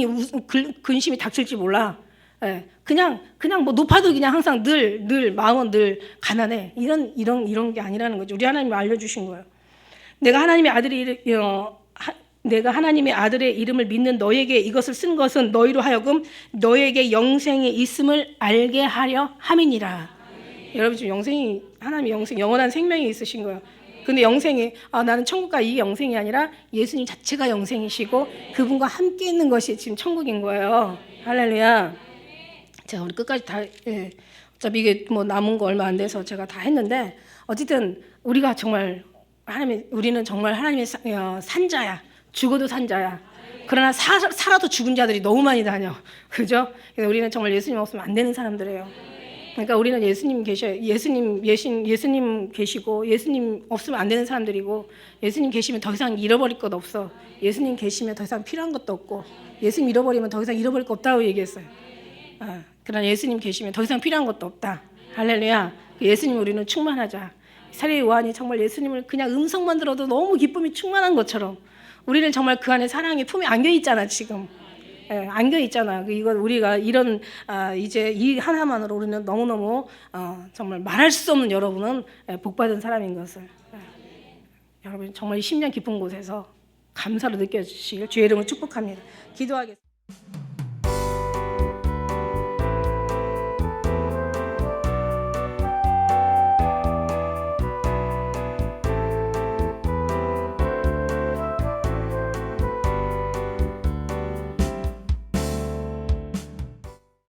근심이 닥칠지 몰라. 그냥 뭐 높아도 그냥 항상 늘 마음은 늘 가난해. 이런 게 아니라는 거죠. 우리 하나님이 알려주신 거예요. 내가 하나님의 아들의 이름을 믿는 너에게 이것을 쓴 것은 너희로 하여금 너에게 영생이 있음을 알게 하려 함이니라. 여러분 지금 하나님의 영생, 영원한 생명이 있으신 거예요. 근데 영생이 나는 천국가 이 영생이 아니라 예수님 자체가 영생이시고 그분과 함께 있는 것이 지금 천국인 거예요. 할렐루야. 제가 우리 끝까지 다 어차피 이게 뭐 남은 거 얼마 안 돼서 제가 다 했는데 어쨌든 우리가 정말 우리는 정말 하나님의 산자야. 죽어도 산자야. 그러나 살아도 죽은 자들이 너무 많이 다녀. 그죠? 그래서 우리는 정말 예수님 없으면 안 되는 사람들이에요. 그러니까 우리는 예수님 계시고 예수님 없으면 안 되는 사람들이고 예수님 계시면 더 이상 잃어버릴 것 없어. 예수님 계시면 더 이상 필요한 것도 없고 예수님 잃어버리면 더 이상 잃어버릴 거 없다고 얘기했어요. 그러나 예수님 계시면 더 이상 필요한 것도 없다. 할렐루야. 예수님 우리는 충만하자. 사례 요한이 정말 예수님을 그냥 음성만 들어도 너무 기쁨이 충만한 것처럼 우리는 정말 그 안에 사랑이 품에 안겨 있잖아 지금. 안겨 있잖아. 이건 우리가 이런 이제 이 하나만으로 우리는 너무너무 정말 말할 수 없는 여러분은 복받은 사람인 것을 여러분 정말 이 10년 깊은 곳에서 감사로 느껴지시길 주의 이름으로 축복합니다. 기도하겠습니다.